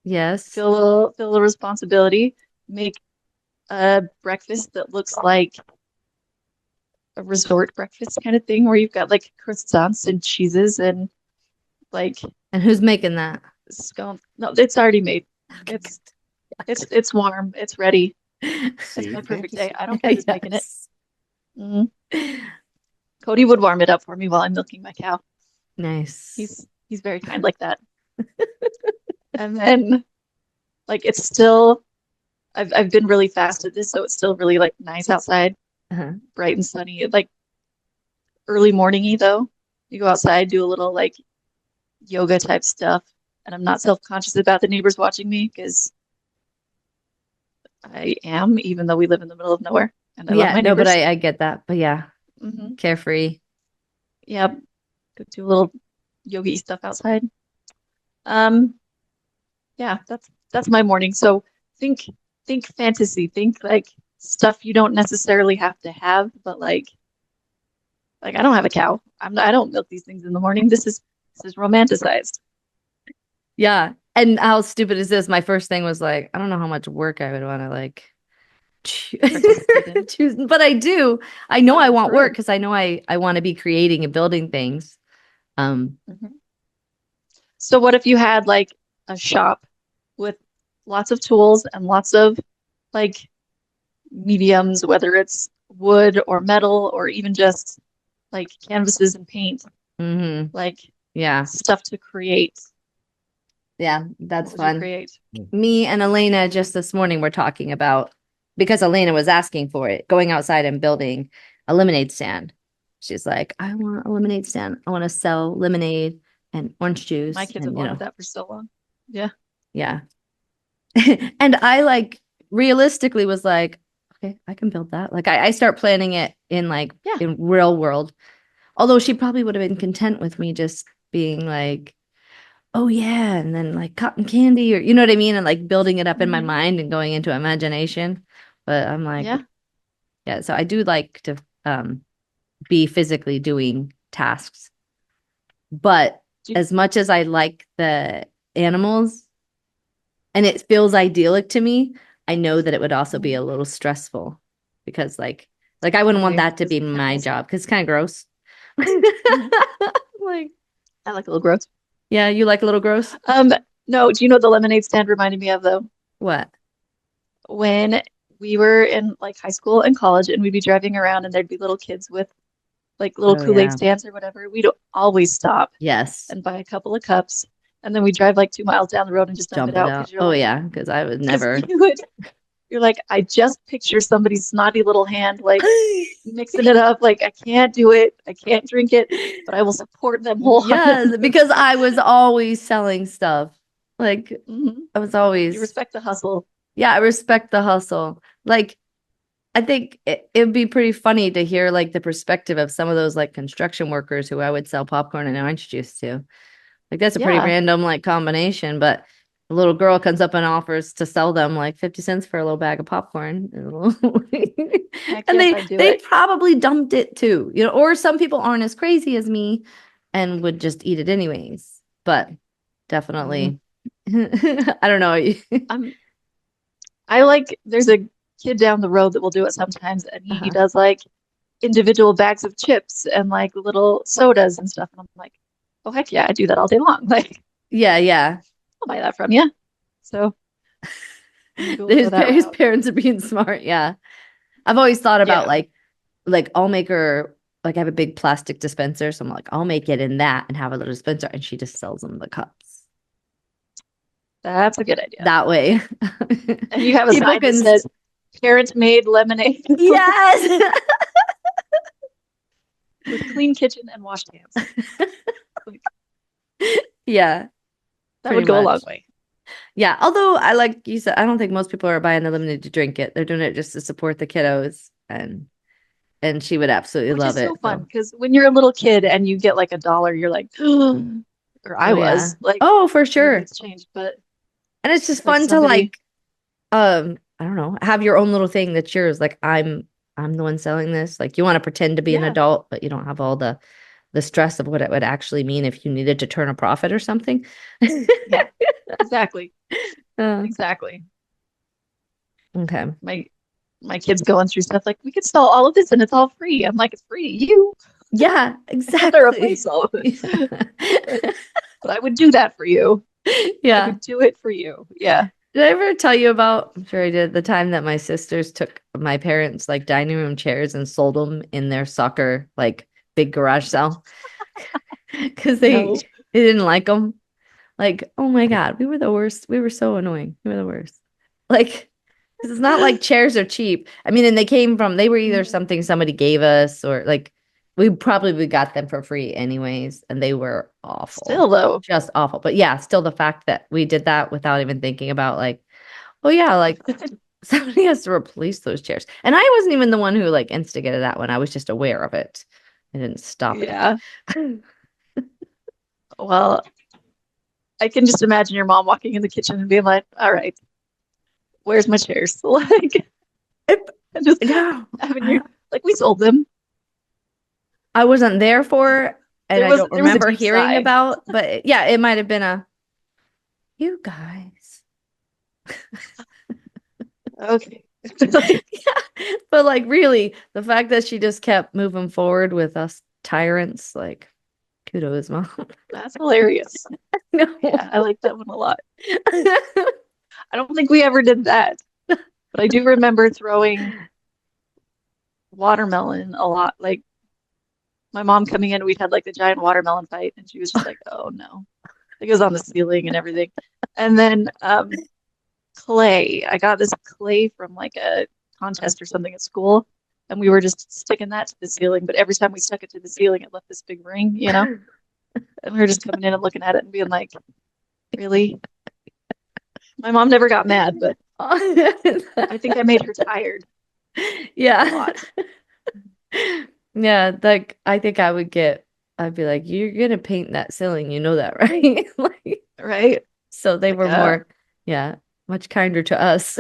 [SPEAKER 1] Yes.
[SPEAKER 2] feel a little responsibility, make a breakfast that looks like a resort breakfast kind of thing where you've got like croissants and cheeses and like
[SPEAKER 1] And who's making that?
[SPEAKER 2] scone. No, it's already made. It's it's warm. It's ready. It's
[SPEAKER 4] See,
[SPEAKER 2] my perfect day.
[SPEAKER 4] fantasy.
[SPEAKER 2] I don't care who's making it.
[SPEAKER 1] Yes.
[SPEAKER 2] Hmm. Cody would warm it up for me while I'm milking my cow.
[SPEAKER 1] Nice.
[SPEAKER 2] He's very kind like that. And then like it's still I've been really fast at this, so it's still really like nice outside,
[SPEAKER 1] Uh-huh.
[SPEAKER 2] bright and sunny. Like early morningy though. You go outside, do a little like yoga type stuff, and I'm not self-conscious about the neighbors watching me because I am, even though we live in the middle of nowhere and I love
[SPEAKER 1] Yeah,
[SPEAKER 2] my
[SPEAKER 1] no, but
[SPEAKER 2] neighbors.
[SPEAKER 1] I get that. But yeah,
[SPEAKER 2] Hmm.
[SPEAKER 1] carefree.
[SPEAKER 2] Yeah, go do a little yogi stuff outside. Um, yeah, that's my morning. So think think fantasy, think like stuff you don't necessarily have to have, but like I don't have a cow. I don't milk these things in the morning. This is romanticized.
[SPEAKER 1] Yeah. And how stupid is this? My first thing was like, I don't know how much work I would want to like choo-
[SPEAKER 2] Participate in.
[SPEAKER 1] choose, but I do. I know I want work
[SPEAKER 2] True.
[SPEAKER 1] because I know I want to be creating and building things.
[SPEAKER 2] Mhm. So what if you had like a shop with lots of tools and lots of like mediums, whether it's wood or metal or even just like canvases and paint,
[SPEAKER 1] hmm
[SPEAKER 2] like
[SPEAKER 1] Yeah.
[SPEAKER 2] stuff to create.
[SPEAKER 1] Yeah,
[SPEAKER 2] What
[SPEAKER 1] that's
[SPEAKER 2] would you
[SPEAKER 1] fun.
[SPEAKER 2] create?
[SPEAKER 1] Me and Elena just this morning were talking about because Elena was asking for it, going outside and building a lemonade stand. She's like, I want a lemonade stand. I want to sell lemonade and orange
[SPEAKER 2] My
[SPEAKER 1] juice
[SPEAKER 2] kids have
[SPEAKER 1] and
[SPEAKER 2] wanted that for so long. Yeah.
[SPEAKER 1] yeah. And I like realistically was like, okay, I can build that. Like I start planning it in like
[SPEAKER 2] Yeah.
[SPEAKER 1] in real world. Although she probably would have been content with me just being like, oh yeah, and then like cotton candy or you know what I mean, and like building it up in my
[SPEAKER 2] Hmm.
[SPEAKER 1] mind and going into imagination. But I'm like,
[SPEAKER 2] Yeah.
[SPEAKER 1] yeah, so I do like to be physically doing tasks. But
[SPEAKER 2] Do you-
[SPEAKER 1] as much as I like the animals and it feels idyllic to me, I know that it would also be a little stressful because like I wouldn't want
[SPEAKER 2] Okay,
[SPEAKER 1] that to
[SPEAKER 2] just
[SPEAKER 1] be my
[SPEAKER 2] animals.
[SPEAKER 1] job because it's kind of gross.
[SPEAKER 2] Mhm.
[SPEAKER 1] Like,
[SPEAKER 2] I like a little gross.
[SPEAKER 1] yeah, you like a little gross?
[SPEAKER 2] Um, no, do you know what the lemonade stand reminded me of though?
[SPEAKER 1] What?
[SPEAKER 2] When we were in like high school and college and we'd be driving around and there'd be little kids with like little
[SPEAKER 1] Oh
[SPEAKER 2] Kool-Aid
[SPEAKER 1] yeah.
[SPEAKER 2] stands or whatever, we'd always stop
[SPEAKER 1] Yes.
[SPEAKER 2] and buy a couple of cups. And then we drive like 2 miles down the road and just dump it
[SPEAKER 1] Jump it
[SPEAKER 2] out
[SPEAKER 1] out.
[SPEAKER 2] because you're
[SPEAKER 1] Oh
[SPEAKER 2] like,
[SPEAKER 1] yeah, because I would
[SPEAKER 2] because
[SPEAKER 1] never.
[SPEAKER 2] you're like, I just picture somebody's snotty little hand like mixing it up. Like I can't do it. I can't drink it, but I will support them
[SPEAKER 1] Yes,
[SPEAKER 2] wholeheartedly.
[SPEAKER 1] because I was always selling stuff. Like
[SPEAKER 2] Mhm.
[SPEAKER 1] I was
[SPEAKER 2] You
[SPEAKER 1] always,
[SPEAKER 2] respect the hustle.
[SPEAKER 1] yeah, I respect the hustle. Like I think it'd be pretty funny to hear like the perspective of some of those like construction workers who I would sell popcorn and orange juice to. Like that's a pretty
[SPEAKER 2] Yeah.
[SPEAKER 1] random like combination, but a little girl comes up and offers to sell them like 50 cents for a little bag of popcorn.
[SPEAKER 2] Heck
[SPEAKER 1] And
[SPEAKER 2] yes,
[SPEAKER 1] they
[SPEAKER 2] I do
[SPEAKER 1] they
[SPEAKER 2] it.
[SPEAKER 1] probably dumped it too, you know, or some people aren't as crazy as me and would just eat it anyways. But
[SPEAKER 2] Mm.
[SPEAKER 1] definitely I don't know.
[SPEAKER 2] I'm I like there's a kid down the road that will do it sometimes and he
[SPEAKER 1] Uh-huh.
[SPEAKER 2] does like individual bags of chips and like little sodas and stuff. And I'm like, oh heck yeah, I do that all day long. Like
[SPEAKER 1] Yeah, yeah.
[SPEAKER 2] I'll buy that from you. So I'm gonna go
[SPEAKER 1] His,
[SPEAKER 2] that
[SPEAKER 1] his
[SPEAKER 2] route.
[SPEAKER 1] parents are being smart. Yeah. I've always thought about
[SPEAKER 2] Yeah.
[SPEAKER 1] like I'll make her like I have a big plastic dispenser, so I'm like I'll make it in that and have a little dispenser, and she just sells them the cups.
[SPEAKER 2] That's a good idea.
[SPEAKER 1] That way,
[SPEAKER 2] And you have a
[SPEAKER 1] people
[SPEAKER 2] sign that
[SPEAKER 1] can.
[SPEAKER 2] says parent made lemonade
[SPEAKER 1] Yes,
[SPEAKER 2] with clean kitchen and washed hands. Like,
[SPEAKER 1] yeah,
[SPEAKER 2] that
[SPEAKER 1] pretty
[SPEAKER 2] would go a long
[SPEAKER 1] much.
[SPEAKER 2] way.
[SPEAKER 1] Yeah, although I like you said, I don't think most people are buying the lemonade to drink it. They're doing it just to support the kiddos, and she would absolutely
[SPEAKER 2] Which
[SPEAKER 1] love
[SPEAKER 2] is so
[SPEAKER 1] it.
[SPEAKER 2] fun
[SPEAKER 1] So,
[SPEAKER 2] because when you're a little kid and you get like $1, you're like, or I
[SPEAKER 1] oh yeah,
[SPEAKER 2] was like,
[SPEAKER 1] oh for
[SPEAKER 2] maybe
[SPEAKER 1] sure.
[SPEAKER 2] it's changed, but
[SPEAKER 1] And it's just
[SPEAKER 2] like
[SPEAKER 1] fun to
[SPEAKER 2] somebody,
[SPEAKER 1] like I don't know, have your own little thing that's yours. Like I'm the one selling this. Like you want to pretend to be an
[SPEAKER 2] yeah,
[SPEAKER 1] adult, but you don't have all the stress of what it would actually mean if you needed to turn a profit or something.
[SPEAKER 2] yeah, exactly,
[SPEAKER 1] Uh,
[SPEAKER 2] exactly.
[SPEAKER 1] okay.
[SPEAKER 2] My my kid's going through stuff like we could sell all of this and it's all free. I'm like, it's free to you.
[SPEAKER 1] Yeah,
[SPEAKER 2] I have to
[SPEAKER 1] exactly.
[SPEAKER 2] replace all of this, but I would do that for you. I
[SPEAKER 1] Yeah.
[SPEAKER 2] would do it for you. Yeah.
[SPEAKER 1] Did I ever tell you about, I'm sure I did, the time that my sisters took my parents' like dining room chairs and sold them in their soccer like big garage sale because
[SPEAKER 2] No.
[SPEAKER 1] they didn't like them. Like, oh my God, we were the worst. We were so annoying. We were the worst. Like, 'cause it's not like chairs are cheap. I mean, and they were either
[SPEAKER 2] Mhm.
[SPEAKER 1] something somebody gave us or like we probably got them for free anyways, and they were awful.
[SPEAKER 2] Still though.
[SPEAKER 1] Just awful. But yeah, still the fact that we did that without even thinking about like, oh yeah, like somebody has to replace those chairs. And I wasn't even the one who like instigated that one. I was just aware of it. I didn't stop it.
[SPEAKER 2] Yeah. Well, I can just imagine your mom walking in the kitchen and being like, all right, where's my chairs? Like,
[SPEAKER 1] It,
[SPEAKER 2] and just
[SPEAKER 1] no,
[SPEAKER 2] having your, like, we sold them.
[SPEAKER 1] I wasn't there for, and I don't
[SPEAKER 2] There was a
[SPEAKER 1] remember
[SPEAKER 2] deep
[SPEAKER 1] hearing
[SPEAKER 2] sigh.
[SPEAKER 1] about, but yeah, it might have been a you guys.
[SPEAKER 2] Okay.
[SPEAKER 1] Yeah. But like really, the fact that she just kept moving forward with us tyrants, like kudos, mom.
[SPEAKER 2] That's hilarious.
[SPEAKER 1] No.
[SPEAKER 2] Yeah, I like that one a lot. I don't think we ever did that, but I do remember throwing watermelon a lot. Like my mom coming in, we'd had like the giant watermelon fight, and she was just like, "Oh no." Like it was on the ceiling and everything. And then clay. I got this clay from like a contest or something at school, and we were just sticking that to the ceiling. But every time we stuck it to the ceiling, it left this big ring, you know? And we were just coming in and looking at it and being like, really? My mom never got mad, but I think I made her tired a
[SPEAKER 1] Yeah.
[SPEAKER 2] lot.
[SPEAKER 1] Yeah, like I think I'd be like, you're gonna paint that ceiling, you know that, right? Like
[SPEAKER 2] Right?
[SPEAKER 1] so they
[SPEAKER 2] Like,
[SPEAKER 1] were more, yeah, much kinder to us.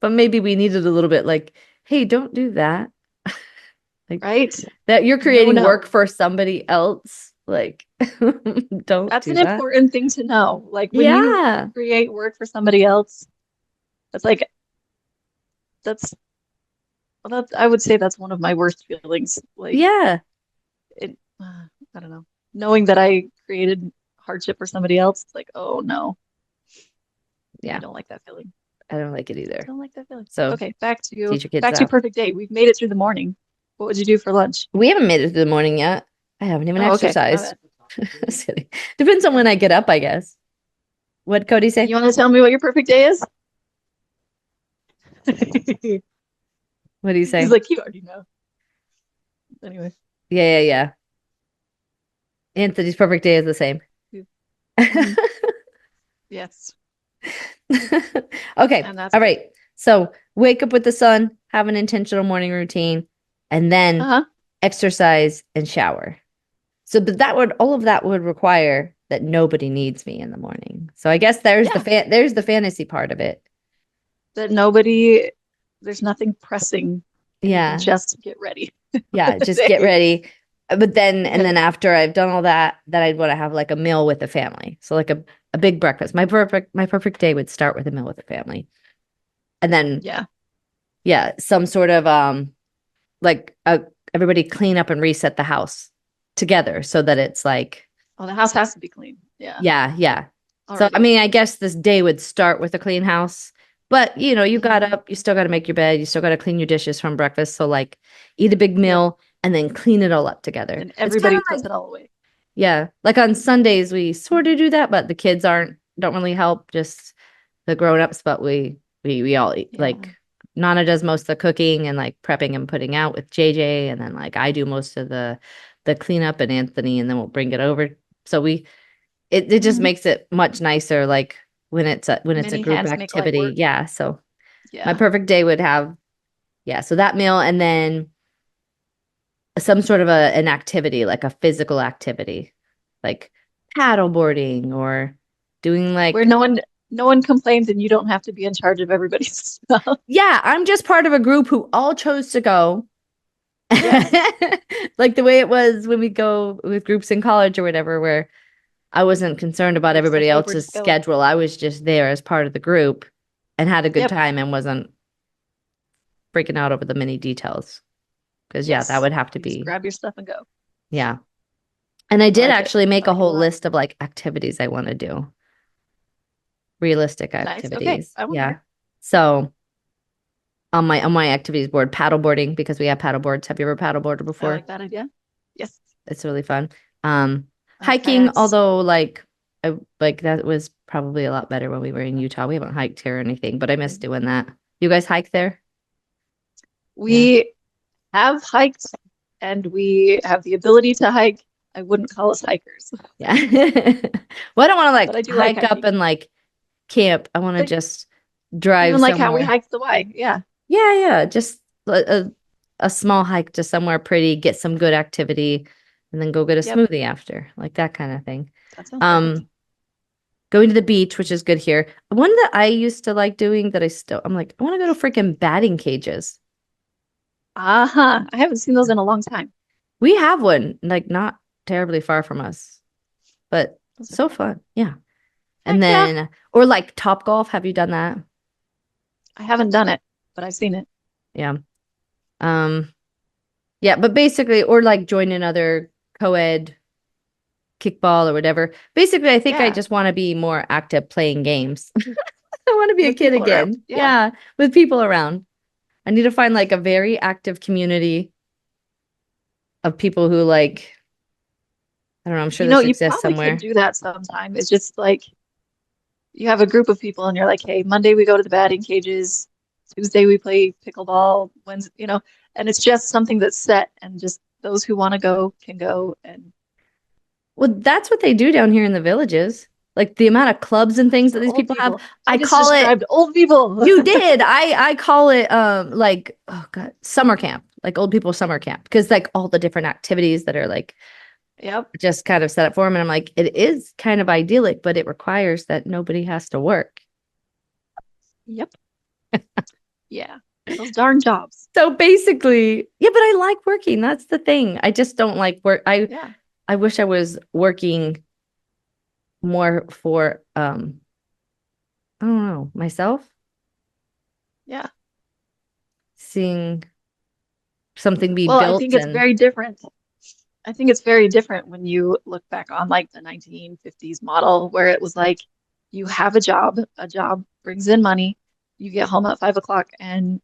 [SPEAKER 1] But maybe we needed a little bit like, hey, don't do that. Like
[SPEAKER 2] right?
[SPEAKER 1] that you're
[SPEAKER 2] No,
[SPEAKER 1] creating work
[SPEAKER 2] no.
[SPEAKER 1] for somebody else Like, don't
[SPEAKER 2] That's
[SPEAKER 1] do
[SPEAKER 2] an
[SPEAKER 1] that.
[SPEAKER 2] important thing to know. Like when you
[SPEAKER 1] Yeah.
[SPEAKER 2] create work for somebody else, that's like that's I would say that's one of my worst feelings. Like
[SPEAKER 1] Yeah.
[SPEAKER 2] it, I don't know. Knowing that I created hardship for somebody else, it's like, oh no, I
[SPEAKER 1] Yeah.
[SPEAKER 2] don't like that feeling.
[SPEAKER 1] I don't like it either.
[SPEAKER 2] Don't like that feeling.
[SPEAKER 1] So
[SPEAKER 2] Okay,
[SPEAKER 1] teach your kids
[SPEAKER 2] back to
[SPEAKER 1] that.
[SPEAKER 2] perfect day. We've made it through the morning. What would you do for lunch?
[SPEAKER 1] We haven't made it through the morning yet. I haven't even
[SPEAKER 2] Oh, okay. My
[SPEAKER 1] exercised.
[SPEAKER 2] bad.
[SPEAKER 1] Just kidding. Depends on when I get up, I guess. What'd Cody say?
[SPEAKER 2] You want to tell me what your perfect day is?
[SPEAKER 1] What do you
[SPEAKER 2] He's
[SPEAKER 1] say?
[SPEAKER 2] like, you already know. Anyway.
[SPEAKER 1] Yeah, yeah, yeah. Anthony's perfect day is the same.
[SPEAKER 2] Mhm. Yes.
[SPEAKER 1] Okay.
[SPEAKER 2] And that's
[SPEAKER 1] All
[SPEAKER 2] good.
[SPEAKER 1] right. So wake up with the sun, have an intentional morning routine, and then
[SPEAKER 2] Uh-huh.
[SPEAKER 1] exercise and shower. So, but that would all of that would require that nobody needs me in the morning. So I guess
[SPEAKER 2] Yeah.
[SPEAKER 1] there's the fantasy part of it.
[SPEAKER 2] That nobody, there's nothing pressing and you can
[SPEAKER 1] Yeah.
[SPEAKER 2] just get ready for
[SPEAKER 1] Yeah,
[SPEAKER 2] the
[SPEAKER 1] just get
[SPEAKER 2] day.
[SPEAKER 1] ready. But then and
[SPEAKER 2] Okay.
[SPEAKER 1] then after I've done all that, then I'd want to have like a meal with the family. So like a big breakfast. My perfect day would start with a meal with the family. And then
[SPEAKER 2] Yeah.
[SPEAKER 1] yeah, some sort of like everybody clean up and reset the house together so that it's like
[SPEAKER 2] Oh, the house has to be clean. Yeah.
[SPEAKER 1] yeah, yeah. So I
[SPEAKER 2] Already.
[SPEAKER 1] mean, I guess this day would start with a clean house, but you got
[SPEAKER 2] Mhm.
[SPEAKER 1] up, you still got to make your bed, you still got to clean your dishes from breakfast. So like eat a big
[SPEAKER 2] Yep.
[SPEAKER 1] meal and then clean it all up together.
[SPEAKER 2] And
[SPEAKER 1] It's kind
[SPEAKER 2] everybody
[SPEAKER 1] of
[SPEAKER 2] puts
[SPEAKER 1] like
[SPEAKER 2] it all away.
[SPEAKER 1] yeah, like on Sundays we sort of do that, but the kids don't really help, just the grown-ups, but we all eat,
[SPEAKER 2] Yeah.
[SPEAKER 1] like Nana does most of the cooking and like prepping and putting out with JJ, and then like I do most of the cleanup and Anthony, and then we'll bring it over. So it just
[SPEAKER 2] Mhm.
[SPEAKER 1] makes it much nicer, like when it's a
[SPEAKER 2] Many
[SPEAKER 1] group
[SPEAKER 2] hands make light
[SPEAKER 1] activity.
[SPEAKER 2] work.
[SPEAKER 1] Yeah. So my
[SPEAKER 2] Yeah.
[SPEAKER 1] perfect day would have yeah, so that meal and then some sort of an activity, like a physical activity, like paddle boarding or doing
[SPEAKER 2] Where
[SPEAKER 1] like
[SPEAKER 2] no one complains and you don't have to be in charge of everybody's stuff.
[SPEAKER 1] yeah, I'm just part of a group who all chose to go.
[SPEAKER 2] Yeah.
[SPEAKER 1] Like the way it was when we go with groups in college or whatever, where I wasn't concerned about
[SPEAKER 2] You're just like,
[SPEAKER 1] everybody
[SPEAKER 2] hey, we're
[SPEAKER 1] else's
[SPEAKER 2] just going.
[SPEAKER 1] schedule. I was just there as part of the group and had a good
[SPEAKER 2] Yep.
[SPEAKER 1] time and wasn't freaking out over the many details. Because yeah, that
[SPEAKER 2] Yes.
[SPEAKER 1] would have to
[SPEAKER 2] You just
[SPEAKER 1] be
[SPEAKER 2] grab your stuff and go.
[SPEAKER 1] yeah. And I
[SPEAKER 2] I
[SPEAKER 1] did
[SPEAKER 2] like it.
[SPEAKER 1] actually make
[SPEAKER 2] I
[SPEAKER 1] a
[SPEAKER 2] like it a
[SPEAKER 1] whole
[SPEAKER 2] lot.
[SPEAKER 1] list of like activities I want to do, realistic
[SPEAKER 2] Nice. Okay.
[SPEAKER 1] activities.
[SPEAKER 2] I want to
[SPEAKER 1] Yeah.
[SPEAKER 2] hear.
[SPEAKER 1] So on my activities board, paddleboarding because we have paddle boards. Have you ever paddleboarded
[SPEAKER 2] I
[SPEAKER 1] before?
[SPEAKER 2] like that idea. Yes.
[SPEAKER 1] It's really fun. Um, hiking,
[SPEAKER 2] Kayaks.
[SPEAKER 1] although like that was probably a lot better when we were in Utah. We haven't hiked here or anything, but I miss doing that. You guys hike there? Yeah.
[SPEAKER 2] We have hiked and we have the ability to hike. I wouldn't call us hikers,
[SPEAKER 1] Yeah. Well, I don't want to
[SPEAKER 2] but
[SPEAKER 1] like
[SPEAKER 2] I do like
[SPEAKER 1] hike up
[SPEAKER 2] hiking.
[SPEAKER 1] and like camp. I want to
[SPEAKER 2] Like
[SPEAKER 1] just drive
[SPEAKER 2] even like how we
[SPEAKER 1] somewhere.
[SPEAKER 2] hiked the Y. Yeah.
[SPEAKER 1] Yeah, yeah, just a small hike to somewhere pretty, get some good activity, and then go get a
[SPEAKER 2] Yep.
[SPEAKER 1] smoothie after, like that kind of thing.
[SPEAKER 2] That sounds perfect.
[SPEAKER 1] Um, Going to the beach, which is good here. One that I used to like doing that I'm like, I want to go to freaking batting cages.
[SPEAKER 2] Uh-huh. I haven't seen those in a long time.
[SPEAKER 1] We have one, like not terribly far from us, but
[SPEAKER 2] Those are
[SPEAKER 1] so
[SPEAKER 2] fun.
[SPEAKER 1] fun. Yeah. And
[SPEAKER 2] Heck yeah.
[SPEAKER 1] then, or like Top Golf. Have you done that?
[SPEAKER 2] I haven't done it, but I've seen it.
[SPEAKER 1] Yeah. Um, yeah, but basically, or like join another co-ed kickball or whatever. Basically, I think I
[SPEAKER 2] Yeah.
[SPEAKER 1] just want to be more active playing games. I want to be a
[SPEAKER 2] With
[SPEAKER 1] kid
[SPEAKER 2] people around.
[SPEAKER 1] again.
[SPEAKER 2] Yeah.
[SPEAKER 1] Yeah, with people around. I need to find like a very active community of people who like, I don't know, I'm sure this
[SPEAKER 2] You
[SPEAKER 1] exists
[SPEAKER 2] probably could
[SPEAKER 1] somewhere.
[SPEAKER 2] do that sometime. It's just like you have a group of people and you're like, hey, Monday we go to the batting cages, Tuesday we play pickleball, Wednesday, and it's just something that's set and just those who want to go can go. And
[SPEAKER 1] Well, that's what they do down here in the villages. Like the amount of clubs and things that
[SPEAKER 2] for
[SPEAKER 1] these
[SPEAKER 2] old
[SPEAKER 1] people have.
[SPEAKER 2] people, I
[SPEAKER 1] I
[SPEAKER 2] just
[SPEAKER 1] call it,
[SPEAKER 2] described old people.
[SPEAKER 1] you did. I call it like oh God, summer camp. Like old people summer camp because like all the different activities that are like
[SPEAKER 2] Yep.
[SPEAKER 1] just kind of set up for them. And I'm like, it is kind of idyllic, but it requires that nobody has to work.
[SPEAKER 2] Yep. Yeah. Those darn jobs.
[SPEAKER 1] So basically, yeah, but I like working. That's the thing. I just don't like work.
[SPEAKER 2] Yeah.
[SPEAKER 1] I wish I was working more for I don't know, myself,
[SPEAKER 2] Yeah.
[SPEAKER 1] seeing something be
[SPEAKER 2] Well, I
[SPEAKER 1] built
[SPEAKER 2] think it's
[SPEAKER 1] and
[SPEAKER 2] very different. I think it's very different when you look back on like the 1950s model where it was like you have a job brings in money, you get home at 5 o'clock, and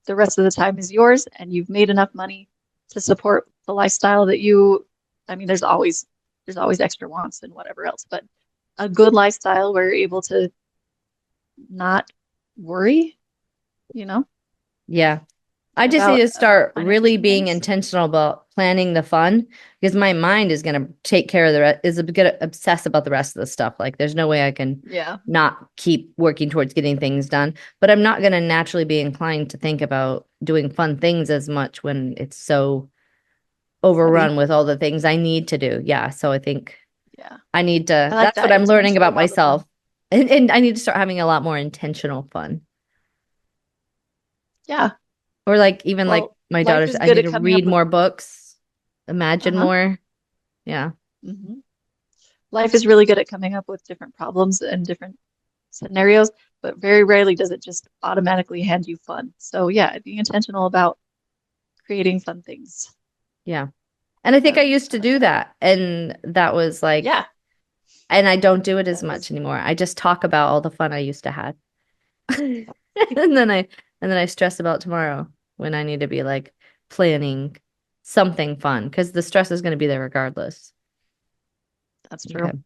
[SPEAKER 2] the rest of the time is yours, and you've made enough money to support the lifestyle that you, I mean, there's always extra wants and whatever else, but a good lifestyle where you're able to not worry, you know,
[SPEAKER 1] yeah. I just need
[SPEAKER 2] about
[SPEAKER 1] to start really
[SPEAKER 2] financing
[SPEAKER 1] being
[SPEAKER 2] things.
[SPEAKER 1] intentional about planning the fun because my mind is gonna take care of the rest, is gonna obsess about the rest of the stuff. Like there's no way I can
[SPEAKER 2] Yeah.
[SPEAKER 1] not keep working towards getting things done. But I'm not gonna naturally be inclined to think about doing fun things as much when it's so
[SPEAKER 2] Heavy.
[SPEAKER 1] overrun with all the things I need to do. Yeah. So I think
[SPEAKER 2] Yeah.
[SPEAKER 1] I need
[SPEAKER 2] I
[SPEAKER 1] to,
[SPEAKER 2] like
[SPEAKER 1] that's what
[SPEAKER 2] that.
[SPEAKER 1] I'm learning
[SPEAKER 2] Intentional
[SPEAKER 1] about
[SPEAKER 2] about the
[SPEAKER 1] myself.
[SPEAKER 2] fun.
[SPEAKER 1] And I need to start having a lot more intentional fun.
[SPEAKER 2] Yeah.
[SPEAKER 1] Or like even like
[SPEAKER 2] Well,
[SPEAKER 1] my
[SPEAKER 2] life
[SPEAKER 1] daughters,
[SPEAKER 2] is
[SPEAKER 1] I
[SPEAKER 2] good
[SPEAKER 1] need
[SPEAKER 2] at
[SPEAKER 1] to
[SPEAKER 2] coming up
[SPEAKER 1] read
[SPEAKER 2] with,
[SPEAKER 1] more books, imagine
[SPEAKER 2] uh-huh.
[SPEAKER 1] more. Yeah.
[SPEAKER 2] Hmm. Life is really good at coming up with different problems and different scenarios, but very rarely does it just automatically hand you fun. So yeah, being intentional about creating fun things.
[SPEAKER 1] Yeah. And I think I used
[SPEAKER 2] I
[SPEAKER 1] to
[SPEAKER 2] like
[SPEAKER 1] do
[SPEAKER 2] that.
[SPEAKER 1] that. And that was like,
[SPEAKER 2] Yeah,
[SPEAKER 1] and I don't do it as
[SPEAKER 2] that
[SPEAKER 1] much
[SPEAKER 2] is
[SPEAKER 1] anymore. I just talk about all the fun I used to have. And then I stress about tomorrow when I need to be like planning something fun because the stress is going to be there regardless.
[SPEAKER 2] that's
[SPEAKER 1] Okay.
[SPEAKER 2] true.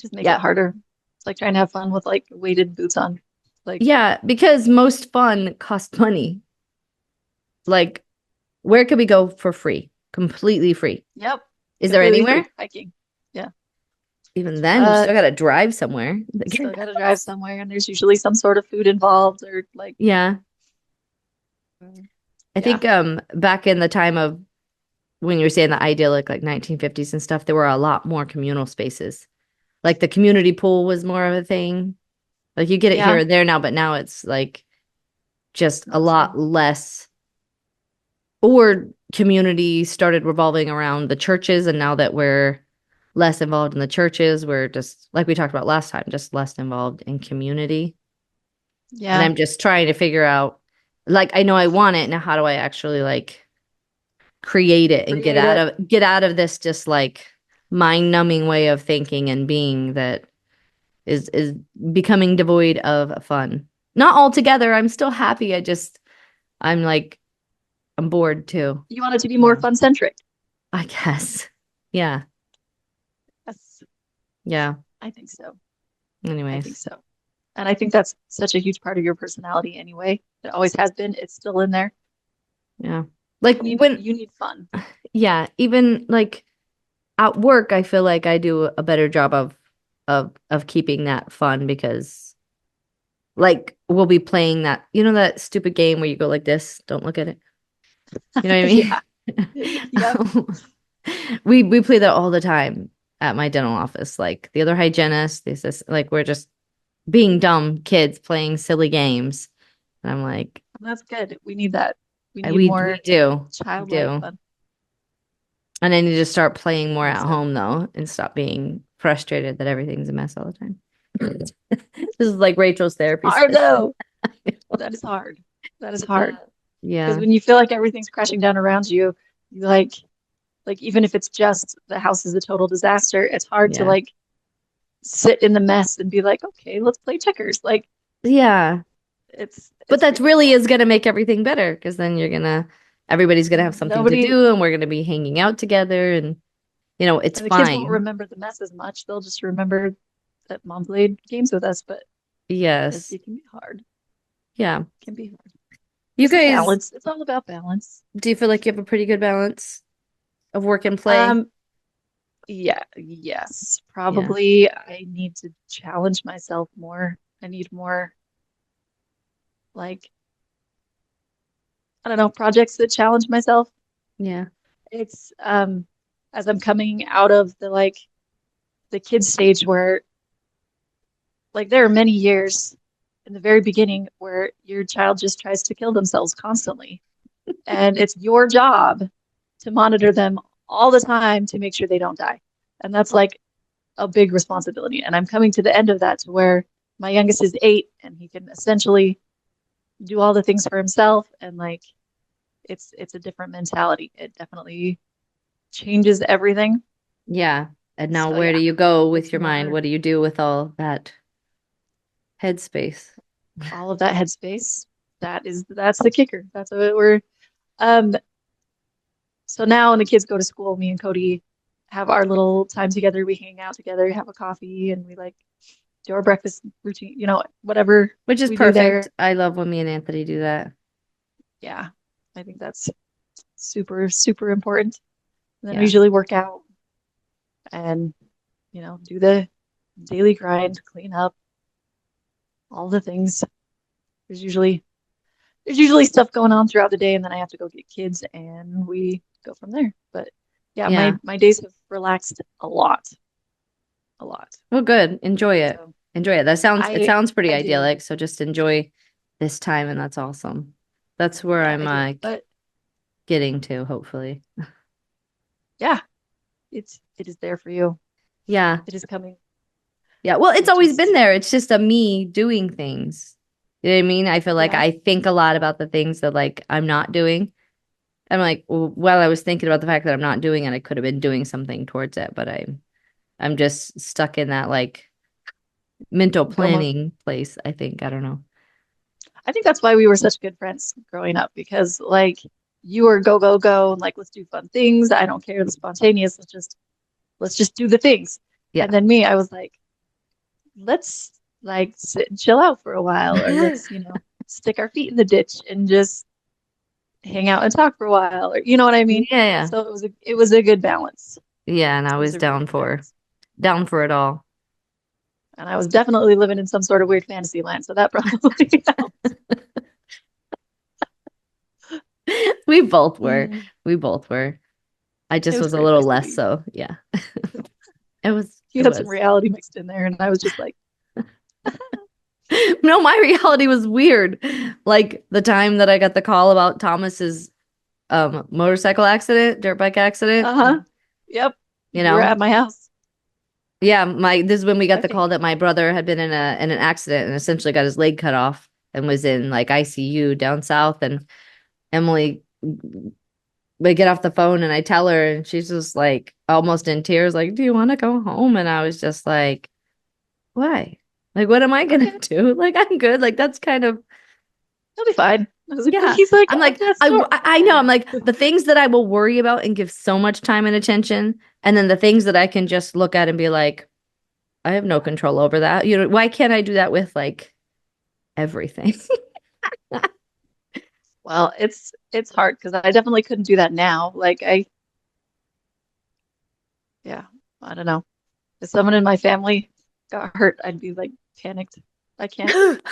[SPEAKER 2] Just make it
[SPEAKER 1] Yeah.
[SPEAKER 2] harder. It's like trying to have fun with like weighted boots on. Like,
[SPEAKER 1] Yeah, because most fun costs money. Like, where could we go for free? Completely free.
[SPEAKER 2] yep,
[SPEAKER 1] Is there
[SPEAKER 2] completely
[SPEAKER 1] anywhere?
[SPEAKER 2] free hiking. Yeah.
[SPEAKER 1] Even then, you
[SPEAKER 2] Uh,
[SPEAKER 1] still got to drive somewhere.
[SPEAKER 2] Still got to drive somewhere, and there's usually some sort of food involved, or like,
[SPEAKER 1] Yeah.
[SPEAKER 2] mm,
[SPEAKER 1] I
[SPEAKER 2] yeah,
[SPEAKER 1] think back in the time of when you were saying the idyllic like 1950s and stuff, there were a lot more communal spaces. Like the community pool was more of a thing. Like you get it here
[SPEAKER 2] yeah,
[SPEAKER 1] and there now, but now it's like just a
[SPEAKER 2] not as
[SPEAKER 1] lot
[SPEAKER 2] common.
[SPEAKER 1] less. Or community started revolving around the churches, and now that we're less involved in the churches, we're just like we talked about last time, just less involved in community. And
[SPEAKER 2] Yeah,
[SPEAKER 1] I'm just trying to figure out, like, I know I want it. Now, how do I actually like create it and
[SPEAKER 2] create it.
[SPEAKER 1] get out of this just like mind numbing way of thinking and being that is becoming devoid of fun. Not altogether. I'm still happy. I'm like I'm bored too.
[SPEAKER 2] You want it to be more
[SPEAKER 1] Yeah.
[SPEAKER 2] fun centric.
[SPEAKER 1] I guess. Yeah.
[SPEAKER 2] Yes,
[SPEAKER 1] Yeah.
[SPEAKER 2] I think so. I think
[SPEAKER 1] Anyways.
[SPEAKER 2] so. And I think that's such a huge part of your personality anyway. It always has been. It's still in there.
[SPEAKER 1] Yeah. Like when
[SPEAKER 2] You need fun.
[SPEAKER 1] yeah, even like at work I feel like I do a better job of keeping that fun because like we'll be playing that that stupid game where you go like this, don't look at it. You know what
[SPEAKER 2] Yeah. Yep.
[SPEAKER 1] I mean? We play that all the time at my dental office. Like the other hygienist, this like we're just being dumb kids playing silly games. And I'm like,
[SPEAKER 2] That's good. We need that. We need
[SPEAKER 1] we
[SPEAKER 2] more
[SPEAKER 1] do. We
[SPEAKER 2] childlike
[SPEAKER 1] do.
[SPEAKER 2] fun.
[SPEAKER 1] And I need to start playing
[SPEAKER 2] I
[SPEAKER 1] more
[SPEAKER 2] think
[SPEAKER 1] at
[SPEAKER 2] so.
[SPEAKER 1] home though and stop being frustrated that everything's a mess all the time. This is like Rachel's therapy
[SPEAKER 2] Hard
[SPEAKER 1] session.
[SPEAKER 2] though. That is hard. That is
[SPEAKER 1] Uh,
[SPEAKER 2] hard. Because
[SPEAKER 1] yeah.
[SPEAKER 2] when you feel like everything's crashing down around you, you like even if it's just the house is a total disaster, it's hard to
[SPEAKER 1] Yeah.
[SPEAKER 2] like sit in the mess and be like, okay, let's play checkers. Like
[SPEAKER 1] Yeah. But
[SPEAKER 2] it's
[SPEAKER 1] that really
[SPEAKER 2] difficult.
[SPEAKER 1] is going to make everything better because then everybody's going to have something to
[SPEAKER 2] Nobody
[SPEAKER 1] do and we're going to be hanging out together and, it's
[SPEAKER 2] and the kids won't
[SPEAKER 1] fine.
[SPEAKER 2] remember the mess as much. They'll just remember that mom played games with us, but
[SPEAKER 1] Yes.
[SPEAKER 2] it can be hard.
[SPEAKER 1] Yeah.
[SPEAKER 2] It can be hard.
[SPEAKER 1] You
[SPEAKER 2] It's a
[SPEAKER 1] guys,
[SPEAKER 2] balance. It's all about balance.
[SPEAKER 1] do you feel like you have a pretty good balance of work and play?
[SPEAKER 2] Um, yeah, yes,
[SPEAKER 1] Yeah.
[SPEAKER 2] probably I need to challenge myself more. I need more like, I don't know, projects that challenge myself.
[SPEAKER 1] Yeah.
[SPEAKER 2] It's as I'm coming out of the kid stage where like there are many years in the very beginning where your child just tries to kill themselves constantly. And it's your job to monitor them all the time to make sure they don't die. And that's like a big responsibility. And I'm coming to the end of that to where my youngest is 8 and he can essentially do all the things for himself. And like it's a different mentality. It definitely changes everything.
[SPEAKER 1] Yeah. And now
[SPEAKER 2] So
[SPEAKER 1] where do
[SPEAKER 2] yeah,
[SPEAKER 1] you go with
[SPEAKER 2] it's
[SPEAKER 1] your mind?
[SPEAKER 2] more
[SPEAKER 1] What do you do with all that headspace?
[SPEAKER 2] all of that headspace. That's the kicker. That's what we're um so now when the kids go to school, me and Cody have our little time together. We hang out together, have a coffee, and we like do our breakfast routine, whatever
[SPEAKER 1] Which is
[SPEAKER 2] we do
[SPEAKER 1] perfect.
[SPEAKER 2] there.
[SPEAKER 1] I love when me and Anthony do that.
[SPEAKER 2] Yeah, I think that's super, super important. And then we
[SPEAKER 1] Yeah.
[SPEAKER 2] usually work out and, do the daily grind, clean up, all the things. There's usually there's usually stuff going on throughout the day, and then I have to go get kids and we go from there. But yeah,
[SPEAKER 1] Yeah.
[SPEAKER 2] my days have relaxed a lot, a lot.
[SPEAKER 1] Well, good. Enjoy it.
[SPEAKER 2] So
[SPEAKER 1] Enjoy it. It
[SPEAKER 2] I
[SPEAKER 1] sounds pretty
[SPEAKER 2] I do.
[SPEAKER 1] idyllic. So just enjoy this time and that's awesome. That's where
[SPEAKER 2] Yeah,
[SPEAKER 1] I'm
[SPEAKER 2] I do. But
[SPEAKER 1] getting to, hopefully.
[SPEAKER 2] yeah, it is there for you.
[SPEAKER 1] Yeah.
[SPEAKER 2] It is coming.
[SPEAKER 1] Yeah. Well, it's
[SPEAKER 2] It
[SPEAKER 1] always been
[SPEAKER 2] just
[SPEAKER 1] there. It's just a me doing things. You know what I mean? I feel like
[SPEAKER 2] yeah.
[SPEAKER 1] I think a lot about the things that like I'm not doing. I'm like, well, I was thinking about the fact that I'm not doing it, I could have been doing something towards it, but I'm just stuck in that like mental
[SPEAKER 2] Go mode.
[SPEAKER 1] planning place, I think. I don't know.
[SPEAKER 2] I think that's why we were such good friends growing up because like you were go go go and like let's do fun things. I don't care the spontaneous. Let's just do the things. And
[SPEAKER 1] Yeah.
[SPEAKER 2] then me, I was like, let's like sit and chill out for a while, or let's stick our feet in the ditch and just hang out and talk for a while, or you know what I mean.
[SPEAKER 1] Yeah.
[SPEAKER 2] So it was a good balance.
[SPEAKER 1] Yeah, and I
[SPEAKER 2] It was
[SPEAKER 1] was
[SPEAKER 2] a really good balance.
[SPEAKER 1] down for it all.
[SPEAKER 2] And I was definitely living in some sort of weird fantasy land, so that probably helped.
[SPEAKER 1] We both were.
[SPEAKER 2] Mm.
[SPEAKER 1] We both were. I
[SPEAKER 2] It
[SPEAKER 1] just
[SPEAKER 2] was
[SPEAKER 1] was a
[SPEAKER 2] pretty
[SPEAKER 1] little
[SPEAKER 2] nice to
[SPEAKER 1] less
[SPEAKER 2] be.
[SPEAKER 1] so. Yeah.
[SPEAKER 2] You
[SPEAKER 1] It
[SPEAKER 2] had some
[SPEAKER 1] was.
[SPEAKER 2] reality mixed in there, and I was just like,
[SPEAKER 1] No, my reality was weird. Like the time that I got the call about Thomas's motorcycle accident, dirt bike accident,
[SPEAKER 2] uh-huh, yep,
[SPEAKER 1] you
[SPEAKER 2] you were
[SPEAKER 1] know.
[SPEAKER 2] at my house.
[SPEAKER 1] Yeah, my this is when we got
[SPEAKER 2] I
[SPEAKER 1] the call
[SPEAKER 2] think,
[SPEAKER 1] that my brother had been in an accident and essentially got his leg cut off and was in like ICU down south. And Emily, we get off the phone and I tell her, and she's just like almost in tears, like, "Do you want to go home?" And I was just like, "Why? Like, what am I gonna
[SPEAKER 2] okay,
[SPEAKER 1] do? Like, I'm good. Like, that's kind of
[SPEAKER 2] he'll be fine. I was like, but
[SPEAKER 1] yeah."
[SPEAKER 2] he's like,
[SPEAKER 1] I'm like,
[SPEAKER 2] that's
[SPEAKER 1] I know.
[SPEAKER 2] normal.
[SPEAKER 1] I'm like the things that I will worry about and give so much time and attention, and then the things that I can just look at and be like, I have no control over that. You know, why can't I do that with like everything?
[SPEAKER 2] Well, it's hard because I definitely couldn't do that now. Like yeah, I don't know. If someone in my family got hurt, I'd be like panicked. I can't.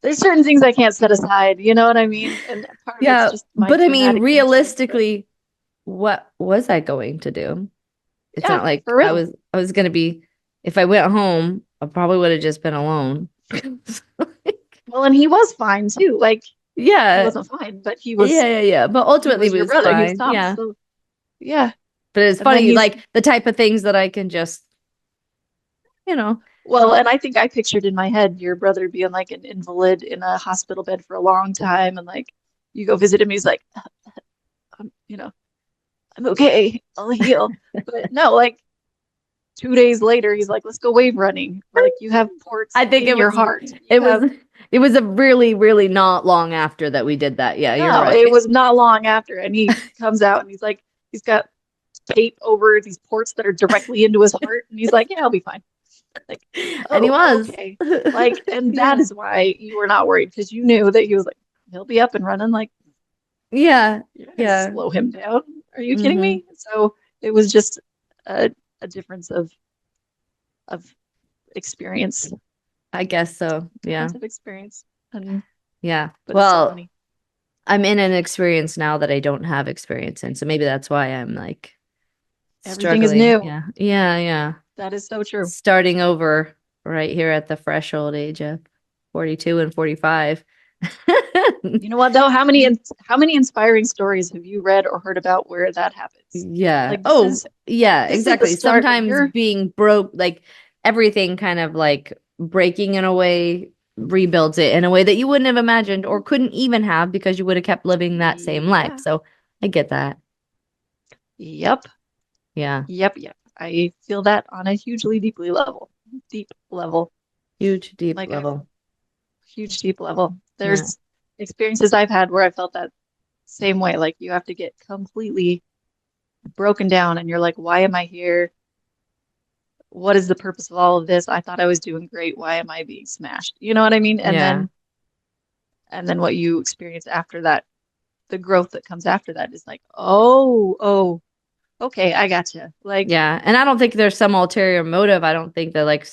[SPEAKER 2] There's certain things I can't set aside. You know what I mean? And part of it's
[SPEAKER 1] Yeah,
[SPEAKER 2] just my
[SPEAKER 1] but I mean,
[SPEAKER 2] traumatic nature. But
[SPEAKER 1] realistically, what was I going to do? It's
[SPEAKER 2] yeah,
[SPEAKER 1] not like
[SPEAKER 2] for real.
[SPEAKER 1] I was gonna be if I went home, I probably would have just been alone.
[SPEAKER 2] Well, and he was fine too. Like he
[SPEAKER 1] Yeah,
[SPEAKER 2] wasn't fine, but he was
[SPEAKER 1] yeah. But
[SPEAKER 2] he
[SPEAKER 1] ultimately,
[SPEAKER 2] was
[SPEAKER 1] it
[SPEAKER 2] your
[SPEAKER 1] was
[SPEAKER 2] brother. He was
[SPEAKER 1] fine.
[SPEAKER 2] Thomas.
[SPEAKER 1] Yeah,
[SPEAKER 2] So yeah.
[SPEAKER 1] but it's
[SPEAKER 2] And then
[SPEAKER 1] funny,
[SPEAKER 2] he's
[SPEAKER 1] like the type of things that I can just, you know,
[SPEAKER 2] well, and I think I pictured in my head your brother being like an invalid in a hospital bed for a long time, and like you go visit him, he's like, you know, I'm okay, I'll heal. But no, like 2 days later, he's like, let's go wave running. Like you have ports
[SPEAKER 1] I think
[SPEAKER 2] in your heart. You
[SPEAKER 1] it was
[SPEAKER 2] have
[SPEAKER 1] it was a really not long after that we did that. Yeah, you're
[SPEAKER 2] no,
[SPEAKER 1] right.
[SPEAKER 2] it was not long after, and he comes out and he's like, he's got tape over these ports that are directly into his heart, and he's like, yeah, I'll be fine. Like,
[SPEAKER 1] And he
[SPEAKER 2] oh,
[SPEAKER 1] was.
[SPEAKER 2] okay. Like, and that
[SPEAKER 1] Yeah.
[SPEAKER 2] is why you were not worried because you knew that he was like, he'll be up and running. Like,
[SPEAKER 1] Yeah.
[SPEAKER 2] you're not gonna
[SPEAKER 1] Yeah.
[SPEAKER 2] slow him down. Are you kidding
[SPEAKER 1] Hmm.
[SPEAKER 2] me? So it was just a difference of experience,
[SPEAKER 1] I guess so. Yeah.
[SPEAKER 2] difference of experience, and
[SPEAKER 1] Yeah.
[SPEAKER 2] but it's so
[SPEAKER 1] Well,
[SPEAKER 2] funny.
[SPEAKER 1] I'm in an experience now that I don't have experience in. So maybe that's why I'm like
[SPEAKER 2] Everything is
[SPEAKER 1] struggling.
[SPEAKER 2] new.
[SPEAKER 1] Yeah. Yeah.
[SPEAKER 2] That is so true.
[SPEAKER 1] Starting over right here at the fresh old age of 42 and 45.
[SPEAKER 2] You know what though? How many inspiring stories have you read or heard about where that happens?
[SPEAKER 1] Yeah.
[SPEAKER 2] Like
[SPEAKER 1] Oh, yeah,
[SPEAKER 2] this is the
[SPEAKER 1] exactly.
[SPEAKER 2] start of
[SPEAKER 1] Sometimes
[SPEAKER 2] your
[SPEAKER 1] being broke, like everything kind of like breaking in a way rebuilds it in a way that you wouldn't have imagined or couldn't even have because you would have kept living that same life.
[SPEAKER 2] yeah.
[SPEAKER 1] So I get that.
[SPEAKER 2] Yep.
[SPEAKER 1] Yeah.
[SPEAKER 2] Yep. I feel that on a hugely deep level,
[SPEAKER 1] Huge, deep
[SPEAKER 2] like
[SPEAKER 1] level.
[SPEAKER 2] huge deep level.
[SPEAKER 1] Yeah.
[SPEAKER 2] There's experiences I've had where I felt that same way. Like you have to get completely broken down and you're like, why am I here? What is the purpose of all of this? I thought I was doing great. Why am I being smashed? You know what I mean?
[SPEAKER 1] Yeah.
[SPEAKER 2] And then what you experience after that, the growth that comes after that is like, oh, okay, I gotcha. Like
[SPEAKER 1] Yeah. And I don't think there's some ulterior motive. I don't think that like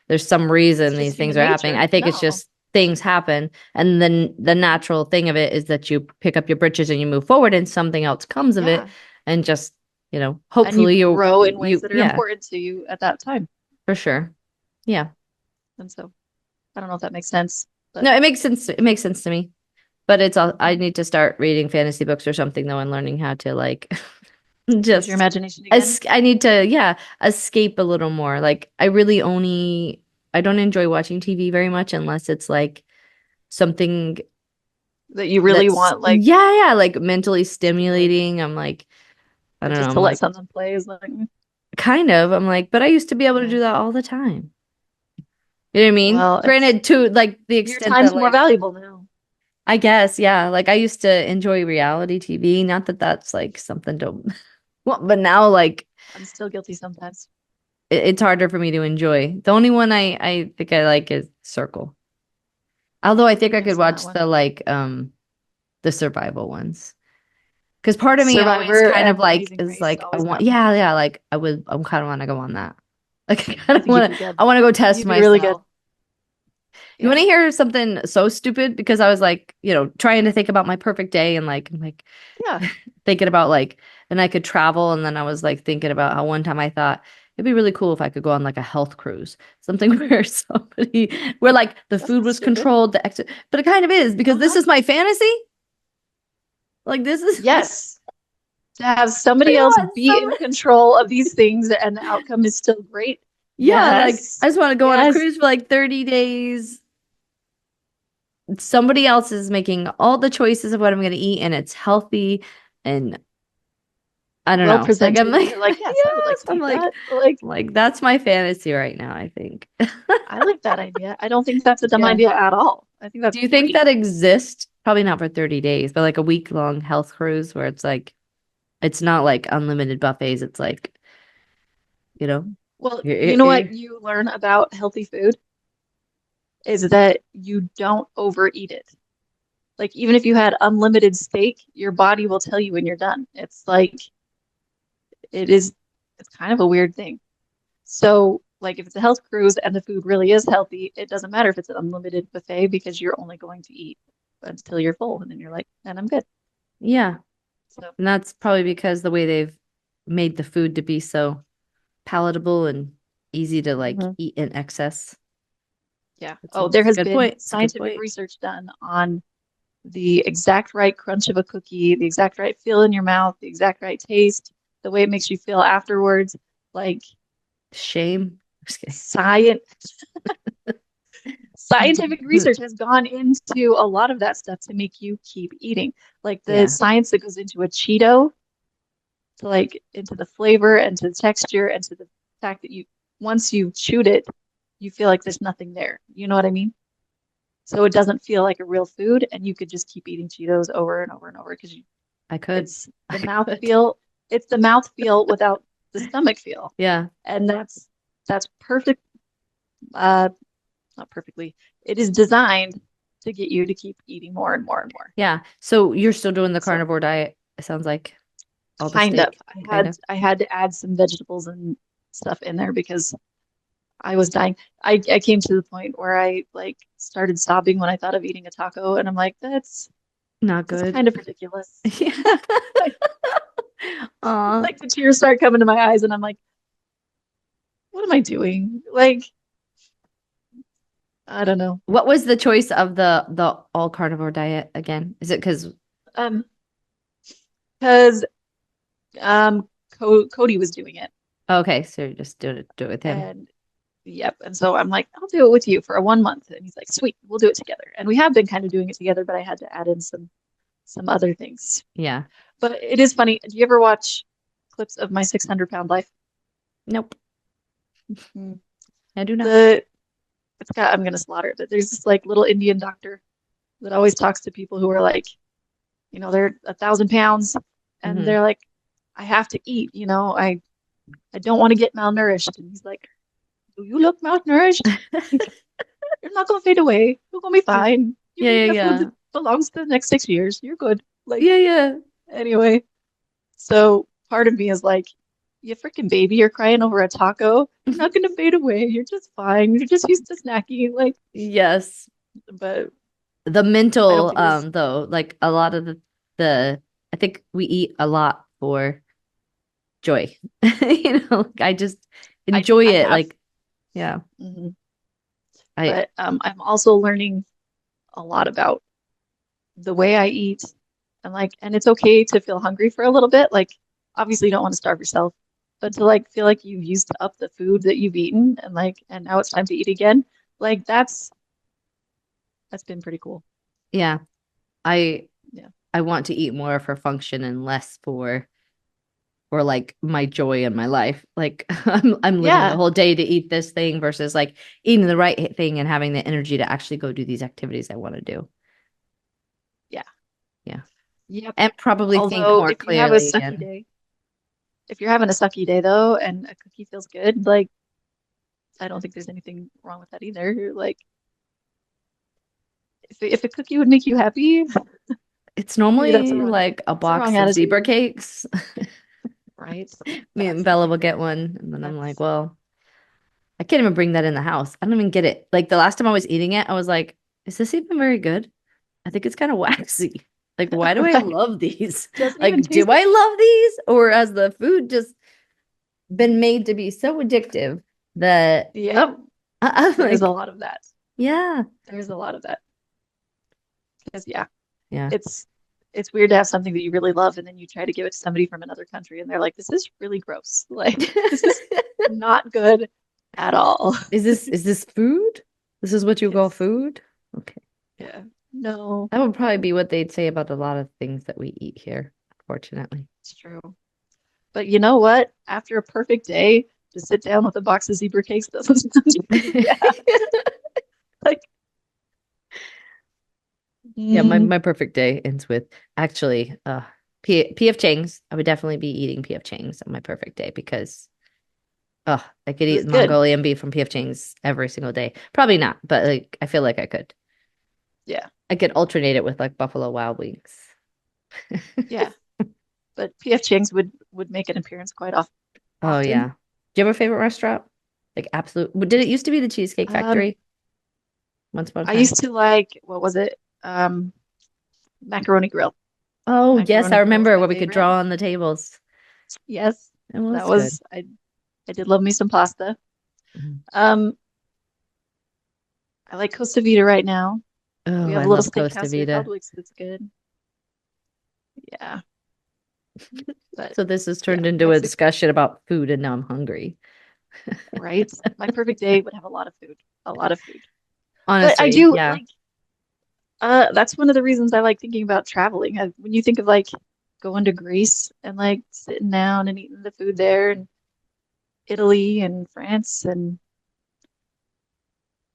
[SPEAKER 1] there's some
[SPEAKER 2] it's
[SPEAKER 1] reason these
[SPEAKER 2] just
[SPEAKER 1] things
[SPEAKER 2] human
[SPEAKER 1] are happening.
[SPEAKER 2] nature.
[SPEAKER 1] I think it's
[SPEAKER 2] No.
[SPEAKER 1] just things happen. And then the natural thing of it is that you pick up your britches and you move forward and something else comes of it.
[SPEAKER 2] Yeah.
[SPEAKER 1] And just,
[SPEAKER 2] And you
[SPEAKER 1] hopefully
[SPEAKER 2] grow in ways that are
[SPEAKER 1] yeah,
[SPEAKER 2] important to you at that time.
[SPEAKER 1] for sure. Yeah.
[SPEAKER 2] And so I don't know if that makes sense, but
[SPEAKER 1] No, it makes sense. It makes sense to me. But it's all, I need to start reading fantasy books or something though and learning how to like
[SPEAKER 2] use your
[SPEAKER 1] just
[SPEAKER 2] imagination again.
[SPEAKER 1] I need to, yeah, escape a little more. Like I don't enjoy watching TV very much unless it's like something
[SPEAKER 2] That you really
[SPEAKER 1] that's
[SPEAKER 2] want, like,
[SPEAKER 1] yeah, like mentally
[SPEAKER 2] like,
[SPEAKER 1] stimulating. I'm like, I
[SPEAKER 2] or
[SPEAKER 1] don't know,
[SPEAKER 2] just
[SPEAKER 1] I'm
[SPEAKER 2] to let
[SPEAKER 1] like
[SPEAKER 2] something play is like,
[SPEAKER 1] kind of, I'm like, but I used to be able to
[SPEAKER 2] yeah.
[SPEAKER 1] do that all the time. You know what I mean?
[SPEAKER 2] Well, it's
[SPEAKER 1] Granted, to like the
[SPEAKER 2] your
[SPEAKER 1] extent that
[SPEAKER 2] time's more
[SPEAKER 1] like
[SPEAKER 2] valuable now.
[SPEAKER 1] I guess, yeah. Like I used to enjoy reality TV. Not that that's like something to, well, but now like
[SPEAKER 2] I'm still guilty sometimes.
[SPEAKER 1] it's harder for me to enjoy. The only one I think I like is Circle. Although I think I
[SPEAKER 2] Never
[SPEAKER 1] could
[SPEAKER 2] seen that
[SPEAKER 1] watch
[SPEAKER 2] one.
[SPEAKER 1] the survival ones. Because part of me always
[SPEAKER 2] Survivor
[SPEAKER 1] kind of
[SPEAKER 2] and
[SPEAKER 1] like
[SPEAKER 2] Amazing
[SPEAKER 1] is
[SPEAKER 2] Race
[SPEAKER 1] like I
[SPEAKER 2] always
[SPEAKER 1] want
[SPEAKER 2] grab me.
[SPEAKER 1] yeah, like I'm kind of want to go on that. Like I kind
[SPEAKER 2] I
[SPEAKER 1] of
[SPEAKER 2] think you'd
[SPEAKER 1] want
[SPEAKER 2] be
[SPEAKER 1] to
[SPEAKER 2] good.
[SPEAKER 1] I want to go test
[SPEAKER 2] You'd be really good.
[SPEAKER 1] myself. You
[SPEAKER 2] Yeah.
[SPEAKER 1] want to hear something so stupid? Because I was like, trying to think about my perfect day and like I'm like
[SPEAKER 2] Yeah.
[SPEAKER 1] thinking about like then I could travel and then I was like thinking about how one time I thought it'd be really cool if I could go on like a health cruise. Something where like the
[SPEAKER 2] That's
[SPEAKER 1] food
[SPEAKER 2] not
[SPEAKER 1] was
[SPEAKER 2] stupid.
[SPEAKER 1] controlled, but it kind of is because this
[SPEAKER 2] Uh-huh.
[SPEAKER 1] is my fantasy. Like this is
[SPEAKER 2] Yes. To have
[SPEAKER 1] I
[SPEAKER 2] somebody else
[SPEAKER 1] want
[SPEAKER 2] be
[SPEAKER 1] some
[SPEAKER 2] in control of these things and the outcome is still great.
[SPEAKER 1] yeah, like I
[SPEAKER 2] Yes.
[SPEAKER 1] just want to go on a
[SPEAKER 2] Yes.
[SPEAKER 1] cruise for like 30 days. Somebody else is making all the choices of what I'm going to eat and it's healthy and I don't
[SPEAKER 2] Well
[SPEAKER 1] know. Like I'm
[SPEAKER 2] presented.
[SPEAKER 1] like
[SPEAKER 2] And you're like, yes, I would like
[SPEAKER 1] yes,
[SPEAKER 2] to eat that.
[SPEAKER 1] like that's my fantasy right now, I think.
[SPEAKER 2] I like that idea. I don't think that's a dumb
[SPEAKER 1] Yeah.
[SPEAKER 2] idea at all. I think that's
[SPEAKER 1] Do you think
[SPEAKER 2] great.
[SPEAKER 1] that exists? Probably not for 30 days, but like a week-long health cruise where it's like it's not like unlimited buffets. It's like, you know,
[SPEAKER 2] Well,
[SPEAKER 1] you're,
[SPEAKER 2] you know what
[SPEAKER 1] you're,
[SPEAKER 2] you learn about healthy food is that you don't overeat it. Like even if you had unlimited steak, your body will tell you when you're done. It's like it is it's kind of a weird thing. So, like, if it's a health cruise and the food really is healthy, it doesn't matter if it's an unlimited buffet because you're only going to eat until you're full, and then you're like, and I'm good.
[SPEAKER 1] yeah.
[SPEAKER 2] So,
[SPEAKER 1] And that's probably because the way they've made the food to be so palatable and easy to like
[SPEAKER 2] mhm.
[SPEAKER 1] eat in excess.
[SPEAKER 2] Yeah.
[SPEAKER 1] It's
[SPEAKER 2] Oh,
[SPEAKER 1] a,
[SPEAKER 2] there
[SPEAKER 1] it's a
[SPEAKER 2] has
[SPEAKER 1] good
[SPEAKER 2] been
[SPEAKER 1] point. It's a good
[SPEAKER 2] scientific
[SPEAKER 1] point.
[SPEAKER 2] research done on the exact right crunch of a cookie, the exact right feel in your mouth, the exact right taste, the way it makes you feel afterwards. Like
[SPEAKER 1] Shame. Just kidding.
[SPEAKER 2] science, scientific research has gone into a lot of that stuff to make you keep eating. Like the
[SPEAKER 1] Yeah,
[SPEAKER 2] science that goes into a Cheeto, to like into the flavor and to the texture and to the fact that you once you've chewed it, you feel like there's nothing there. You know what I mean? So it doesn't feel like a real food, and you could just keep eating Cheetos over and over and over because
[SPEAKER 1] I could.
[SPEAKER 2] it's the
[SPEAKER 1] I
[SPEAKER 2] mouth
[SPEAKER 1] could.
[SPEAKER 2] feel. It's the mouth feel without the stomach feel,
[SPEAKER 1] Yeah.
[SPEAKER 2] and that's perfect. Uh, Not perfectly. It is designed to get you to keep eating more and more and more.
[SPEAKER 1] Yeah. So you're still doing the
[SPEAKER 2] So
[SPEAKER 1] carnivore diet, it sounds like all the
[SPEAKER 2] kind of.
[SPEAKER 1] steak, kind of.
[SPEAKER 2] I had to add some vegetables and stuff in there because I was dying. I came to the point where I like started sobbing when I thought of eating a taco, and I'm like,
[SPEAKER 1] Not
[SPEAKER 2] that's
[SPEAKER 1] good.
[SPEAKER 2] kind of ridiculous.
[SPEAKER 1] Yeah.
[SPEAKER 2] Like,
[SPEAKER 1] Aw.
[SPEAKER 2] like the tears start coming to my eyes, and I'm like, what am I doing? Like, I don't know.
[SPEAKER 1] What was the choice of the all carnivore diet again? Is it because
[SPEAKER 2] Um, because Cody was doing it,
[SPEAKER 1] okay, so you just do it with him.
[SPEAKER 2] and yep, and so I'm like, I'll do it with you for a 1 month, and he's like, sweet, we'll do it together. And we have been kind of doing it together, but I had to add in some other things.
[SPEAKER 1] Yeah.
[SPEAKER 2] But it is funny. Do you ever watch clips of my 600-pound life?
[SPEAKER 1] Nope.
[SPEAKER 2] Mm.
[SPEAKER 1] I do not.
[SPEAKER 2] The it's got I'm gonna slaughter it, but there's this like little Indian doctor that always talks to people who are like, they're 1,000 pounds, and
[SPEAKER 1] Hmm.
[SPEAKER 2] they're like, I have to eat, I don't want to get malnourished. And he's like, do you look malnourished? Like, you're not gonna fade away. You're gonna be fine. You've
[SPEAKER 1] Yeah, yeah,
[SPEAKER 2] eaten the food
[SPEAKER 1] yeah.
[SPEAKER 2] that belongs to the next 6 years. You're good. Like,
[SPEAKER 1] Yeah, yeah.
[SPEAKER 2] anyway, so part of me is like, you freaking baby, you're crying over a taco. You're not gonna fade away. You're just fine. You're just used to snacking. Like,
[SPEAKER 1] Yes.
[SPEAKER 2] but
[SPEAKER 1] The
[SPEAKER 2] I don't
[SPEAKER 1] mental,
[SPEAKER 2] think there's
[SPEAKER 1] though, like a lot of the I think we eat a lot for joy. Like, I just enjoy
[SPEAKER 2] I
[SPEAKER 1] it.
[SPEAKER 2] have.
[SPEAKER 1] Like, yeah.
[SPEAKER 2] Mhm.
[SPEAKER 1] I
[SPEAKER 2] But I'm also learning a lot about the way I eat, and it's okay to feel hungry for a little bit. Like, obviously you don't want to starve yourself, but to like feel like you've used up the food that you've eaten, and now it's time to eat again. Like, that's been pretty cool.
[SPEAKER 1] yeah. I
[SPEAKER 2] Yeah.
[SPEAKER 1] I want to eat more for function and less for like my joy in my life. Like I'm living the
[SPEAKER 2] Yeah.
[SPEAKER 1] whole day to eat this thing versus like eating the right thing and having the energy to actually go do these activities I want to do.
[SPEAKER 2] Yeah.
[SPEAKER 1] Yeah.
[SPEAKER 2] Yep.
[SPEAKER 1] And probably think
[SPEAKER 2] Although
[SPEAKER 1] more
[SPEAKER 2] if you have a
[SPEAKER 1] clearly
[SPEAKER 2] sucky
[SPEAKER 1] and
[SPEAKER 2] day, if you're having a sucky day though, and a cookie feels good, like I don't think there's anything wrong with that either. Like, if a cookie would make you happy,
[SPEAKER 1] it's
[SPEAKER 2] maybe
[SPEAKER 1] normally like a
[SPEAKER 2] that's the wrong
[SPEAKER 1] box of zebra
[SPEAKER 2] attitude,
[SPEAKER 1] cakes.
[SPEAKER 2] right?
[SPEAKER 1] Me and
[SPEAKER 2] That's
[SPEAKER 1] Bella will get one and then I'm like,
[SPEAKER 2] that's
[SPEAKER 1] well, I can't even bring that in the house. I don't even get it. Like the last time I was eating it, I was like, is this even very good? I think it's kind of waxy. Like, why do I
[SPEAKER 2] right.
[SPEAKER 1] love these?
[SPEAKER 2] Doesn't even
[SPEAKER 1] Like, do
[SPEAKER 2] taste
[SPEAKER 1] I love these? Or has the food just been made to be so addictive that
[SPEAKER 2] Yep.
[SPEAKER 1] I'm
[SPEAKER 2] There's a
[SPEAKER 1] like,
[SPEAKER 2] lot of that.
[SPEAKER 1] yeah,
[SPEAKER 2] There's a lot of that. Because yeah,
[SPEAKER 1] yeah.
[SPEAKER 2] it's weird to have something that you really love and then you try to give it to somebody from another country and they're like, this is really gross. Like, this is not good at all.
[SPEAKER 1] Is this food? This is what you call
[SPEAKER 2] Yes.
[SPEAKER 1] food? Okay.
[SPEAKER 2] Yeah. No,
[SPEAKER 1] That would probably
[SPEAKER 2] no,
[SPEAKER 1] be what they'd say about a lot of things that we eat here, unfortunately.
[SPEAKER 2] it's true. But you know what? After a perfect day, to sit down with a box of zebra cakes doesn't sound too bad. Like,
[SPEAKER 1] Yeah, my,
[SPEAKER 2] mm,
[SPEAKER 1] my perfect day ends with actually PF Chang's. I would definitely be eating PF Chang's on my perfect day because I could
[SPEAKER 2] it
[SPEAKER 1] eat
[SPEAKER 2] was good.
[SPEAKER 1] Mongolian beef from PF Chang's every single day. Probably not, but like I feel like I could.
[SPEAKER 2] Yeah.
[SPEAKER 1] I could alternate it with like Buffalo Wild Wings.
[SPEAKER 2] Yeah. But PF Chang's would make an appearance quite
[SPEAKER 1] Oh
[SPEAKER 2] often.
[SPEAKER 1] yeah. Do you have a favorite restaurant? Like absolute. Did it used to be the Cheesecake
[SPEAKER 2] Um,
[SPEAKER 1] Factory once upon a
[SPEAKER 2] I
[SPEAKER 1] time?
[SPEAKER 2] used to like, what was it? Macaroni Grill.
[SPEAKER 1] Oh yes, I
[SPEAKER 2] Macaroni Grill was
[SPEAKER 1] remember
[SPEAKER 2] my
[SPEAKER 1] where we could
[SPEAKER 2] favorite.
[SPEAKER 1] draw on the tables.
[SPEAKER 2] Yes,
[SPEAKER 1] It
[SPEAKER 2] that
[SPEAKER 1] was good.
[SPEAKER 2] was I did love me some pasta.
[SPEAKER 1] Mhm.
[SPEAKER 2] Um, I like Costa Vida right now. We
[SPEAKER 1] Oh,
[SPEAKER 2] have
[SPEAKER 1] I
[SPEAKER 2] a little
[SPEAKER 1] love Costa
[SPEAKER 2] steakhouse here called
[SPEAKER 1] Vida.
[SPEAKER 2] Weeks that's good. Yeah, but
[SPEAKER 1] So this has
[SPEAKER 2] yeah,
[SPEAKER 1] turned into a
[SPEAKER 2] Mexico,
[SPEAKER 1] discussion about food, and now I'm hungry.
[SPEAKER 2] right? My perfect day would have a lot of food, a lot of food. But I
[SPEAKER 1] Honestly,
[SPEAKER 2] do
[SPEAKER 1] yeah.
[SPEAKER 2] like that's one of the reasons I like thinking about traveling. When you think of like going to Greece and like sitting down and eating the food there, and Italy and France, and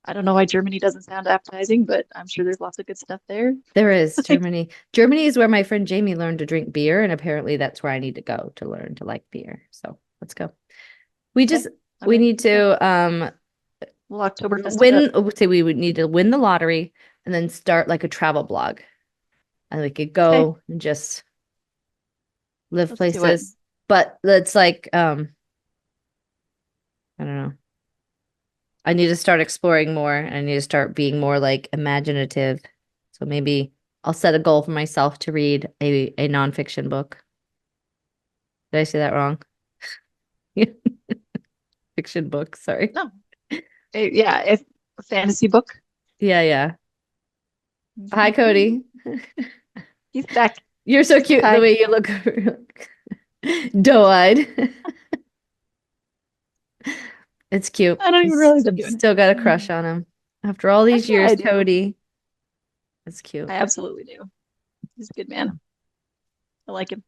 [SPEAKER 2] I don't know why Germany doesn't sound appetizing, but I'm sure there's lots of good stuff there.
[SPEAKER 1] There is
[SPEAKER 2] Like,
[SPEAKER 1] Germany. Germany is where my friend Jamie learned to drink beer, and apparently that's where I need to go to learn to like beer. So let's go. We
[SPEAKER 2] okay,
[SPEAKER 1] just
[SPEAKER 2] I'm
[SPEAKER 1] we
[SPEAKER 2] in.
[SPEAKER 1] need
[SPEAKER 2] Yeah,
[SPEAKER 1] to
[SPEAKER 2] we'll Oktoberfest it up.
[SPEAKER 1] win say we would need to win the lottery and then start like a travel blog. And we could
[SPEAKER 2] Okay,
[SPEAKER 1] go and just live
[SPEAKER 2] let's do it.
[SPEAKER 1] places. But let's like I don't know. I need to start exploring more and I need to start being more like imaginative. So maybe I'll set a goal for myself to read a nonfiction book. Did I say that wrong? Fiction book, sorry.
[SPEAKER 2] No, yeah, if a fantasy book.
[SPEAKER 1] Yeah. Hi, Cody.
[SPEAKER 2] He's back.
[SPEAKER 1] You're so cute the
[SPEAKER 2] Hi.
[SPEAKER 1] way you look doe-eyed. It's cute.
[SPEAKER 2] I don't even realize I'm
[SPEAKER 1] You
[SPEAKER 2] doing it.
[SPEAKER 1] still got a crush on him. After all
[SPEAKER 2] Heck
[SPEAKER 1] these
[SPEAKER 2] yeah, I
[SPEAKER 1] years,
[SPEAKER 2] do.
[SPEAKER 1] Cody. It's cute.
[SPEAKER 2] I absolutely do. He's a good man. I like him.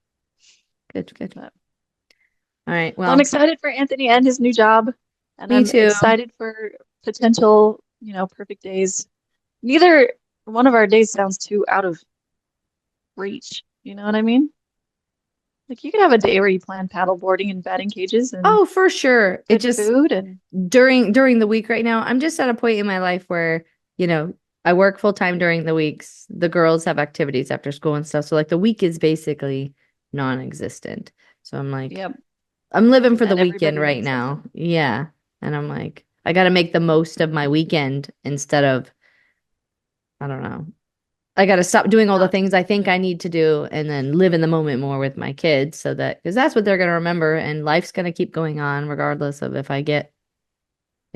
[SPEAKER 1] Good.
[SPEAKER 2] But,
[SPEAKER 1] All right.
[SPEAKER 2] well, I'm
[SPEAKER 1] Well,
[SPEAKER 2] excited for Anthony and his new job, and
[SPEAKER 1] me
[SPEAKER 2] I'm
[SPEAKER 1] too.
[SPEAKER 2] excited for potential, perfect days. Neither one of our days sounds too out of reach. You know what I mean? Like you could have a day where you plan paddle boarding and batting cages and
[SPEAKER 1] Oh, for sure. It
[SPEAKER 2] good
[SPEAKER 1] just
[SPEAKER 2] food and
[SPEAKER 1] during the week right now, I'm just at a point in my life where, you know, I work full time during the weeks. The girls have activities after school and stuff. So like the week is basically non-existent. So I'm like,
[SPEAKER 2] yep,
[SPEAKER 1] I'm living for the
[SPEAKER 2] and
[SPEAKER 1] weekend
[SPEAKER 2] everybody
[SPEAKER 1] right
[SPEAKER 2] makes
[SPEAKER 1] now.
[SPEAKER 2] something.
[SPEAKER 1] Yeah. And I'm like, I got to make the most of my weekend instead of, I don't know. I got to stop doing all the
[SPEAKER 2] Not
[SPEAKER 1] things I think I need to do and then live in the moment more with my kids so that, because that's what they're going to remember and life's going to keep going on regardless of if I get,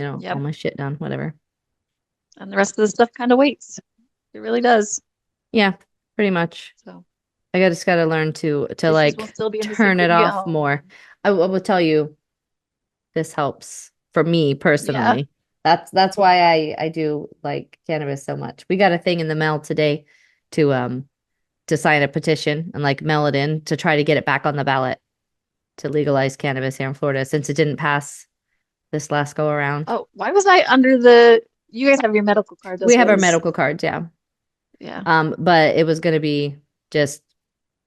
[SPEAKER 1] all
[SPEAKER 2] yep,
[SPEAKER 1] my shit done, whatever.
[SPEAKER 2] and the rest of the stuff kind of waits. It really does.
[SPEAKER 1] Yeah, pretty much.
[SPEAKER 2] So
[SPEAKER 1] Just got to learn to
[SPEAKER 2] dishes will
[SPEAKER 1] like
[SPEAKER 2] still be in the sink
[SPEAKER 1] turn
[SPEAKER 2] when
[SPEAKER 1] it
[SPEAKER 2] you get
[SPEAKER 1] off
[SPEAKER 2] home.
[SPEAKER 1] more. I will tell you, this helps for me
[SPEAKER 2] Yeah.
[SPEAKER 1] personally. That's why I do like cannabis so much. We got a thing in the mail today to sign a petition and like mail it in to try to get it back on the ballot to legalize cannabis here in Florida since it didn't pass this last go around.
[SPEAKER 2] Oh, why was I under the? You guys have your medical card.
[SPEAKER 1] We
[SPEAKER 2] That's
[SPEAKER 1] have
[SPEAKER 2] what
[SPEAKER 1] our
[SPEAKER 2] was.
[SPEAKER 1] medical cards, yeah.
[SPEAKER 2] Yeah.
[SPEAKER 1] But it was going to be just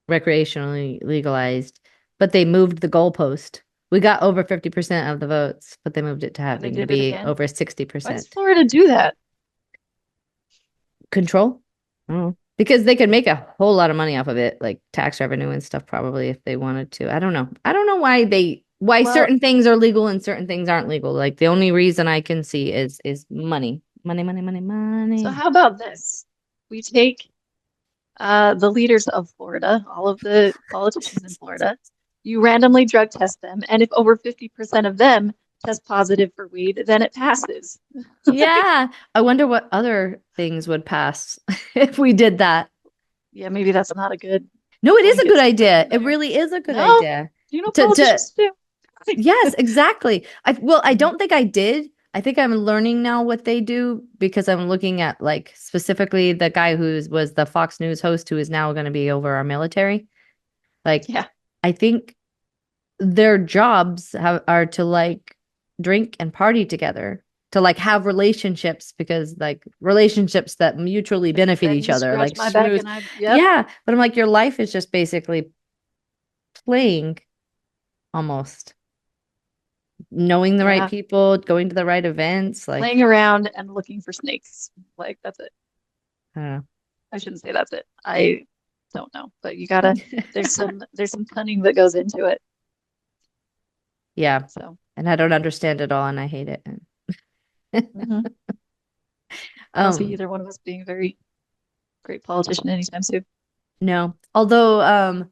[SPEAKER 1] recreationally legalized, but they moved the goalpost. We got over 50% of the votes, but they moved it to
[SPEAKER 2] And they
[SPEAKER 1] having to
[SPEAKER 2] did it
[SPEAKER 1] be
[SPEAKER 2] again.
[SPEAKER 1] over
[SPEAKER 2] Why does
[SPEAKER 1] 60%.
[SPEAKER 2] Florida do that?
[SPEAKER 1] Control? Oh. Because they could make a whole lot of money off of it, like tax revenue and stuff, probably if they wanted to. I don't know. I don't know why
[SPEAKER 2] Well,
[SPEAKER 1] certain things are legal and certain things aren't legal. Like the only reason I can see is money.
[SPEAKER 2] so
[SPEAKER 1] Money.
[SPEAKER 2] how about this? We take the leaders of Florida, all of the politicians in Florida. You randomly drug test them, and if over 50% of them test positive for weed, then it passes.
[SPEAKER 1] Yeah. I wonder what other things would pass if we did that.
[SPEAKER 2] Yeah, maybe that's not a good
[SPEAKER 1] No, it is a
[SPEAKER 2] blanket
[SPEAKER 1] good
[SPEAKER 2] statement
[SPEAKER 1] idea. It
[SPEAKER 2] there.
[SPEAKER 1] really is a good
[SPEAKER 2] No,
[SPEAKER 1] idea.
[SPEAKER 2] you know
[SPEAKER 1] To
[SPEAKER 2] politicians do.
[SPEAKER 1] Yes, exactly. I
[SPEAKER 2] Mhm.
[SPEAKER 1] don't think I did. I think I'm learning now what they do because I'm looking at like specifically the guy who was the Fox News host who is now going to be over our military. Like,
[SPEAKER 2] Yeah,
[SPEAKER 1] I think their jobs are to like drink and party together, to like have relationships because like relationships that mutually
[SPEAKER 2] like
[SPEAKER 1] benefit
[SPEAKER 2] bend
[SPEAKER 1] each
[SPEAKER 2] and
[SPEAKER 1] other,
[SPEAKER 2] scratch
[SPEAKER 1] like
[SPEAKER 2] my back,
[SPEAKER 1] schmooze.
[SPEAKER 2] and yep.
[SPEAKER 1] Yeah, but I'm like, your life is just basically playing almost knowing the right
[SPEAKER 2] Yeah,
[SPEAKER 1] people, going to the right events, like
[SPEAKER 2] playing around and looking for snakes. Like that's it.
[SPEAKER 1] I don't
[SPEAKER 2] I shouldn't say that's it. I don't know, but you gotta.
[SPEAKER 1] know.
[SPEAKER 2] There's some cunning that goes into it.
[SPEAKER 1] Yeah,
[SPEAKER 2] So,
[SPEAKER 1] and I don't understand it all, and I hate it.
[SPEAKER 2] mhm. I don't see
[SPEAKER 1] Um,
[SPEAKER 2] either one of us being a very great politician anytime soon.
[SPEAKER 1] no. Although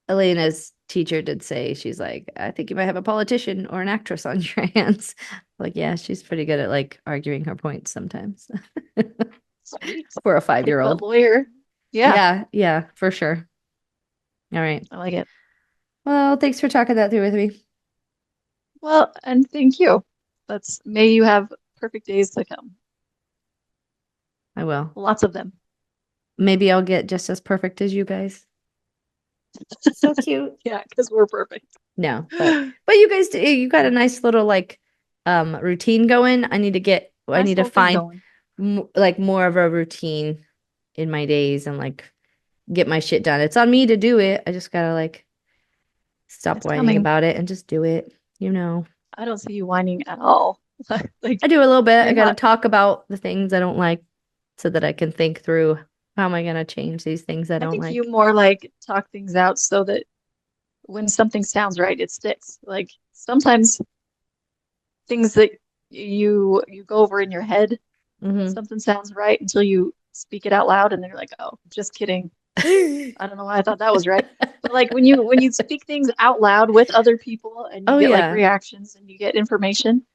[SPEAKER 1] Elena's teacher did say she's like, I think you might have a politician or an actress on your hands. Like, yeah, she's pretty good at like arguing her points sometimes
[SPEAKER 2] Sweet.
[SPEAKER 1] for a
[SPEAKER 2] Kick butt
[SPEAKER 1] 5-year-old.
[SPEAKER 2] lawyer. Yeah,
[SPEAKER 1] Yeah, for sure. All right.
[SPEAKER 2] I like it.
[SPEAKER 1] Well, thanks for talking that through with me.
[SPEAKER 2] Well, and thank you. May you have perfect days to come.
[SPEAKER 1] I will.
[SPEAKER 2] Lots of them.
[SPEAKER 1] Maybe I'll get just as perfect as you guys. So cute.
[SPEAKER 2] Yeah, because we're perfect.
[SPEAKER 1] No, but you guys, you got a nice little like routine going. I
[SPEAKER 2] Nice
[SPEAKER 1] need to
[SPEAKER 2] little thing
[SPEAKER 1] find
[SPEAKER 2] going.
[SPEAKER 1] like more of a routine in my days and like get my shit done. It's on me to do it. I just gotta like stop
[SPEAKER 2] It's
[SPEAKER 1] whining
[SPEAKER 2] coming.
[SPEAKER 1] about it and just do it. You know,
[SPEAKER 2] I don't see you whining at all. Like
[SPEAKER 1] I do a little bit. I
[SPEAKER 2] you're
[SPEAKER 1] gotta
[SPEAKER 2] not.
[SPEAKER 1] talk about the things I don't like so that I can think through how am I gonna change these things I
[SPEAKER 2] I
[SPEAKER 1] don't
[SPEAKER 2] think you
[SPEAKER 1] like.
[SPEAKER 2] more like talk things out so that when something sounds right, it sticks. Like sometimes things that you go over in your head,
[SPEAKER 1] Hmm.
[SPEAKER 2] something sounds right until you speak it out loud, and they're like, "Oh, just kidding." I don't know why I thought that was right. But like when you speak things out loud with other people and you
[SPEAKER 1] Oh
[SPEAKER 2] get like
[SPEAKER 1] yeah.
[SPEAKER 2] reactions and you get information,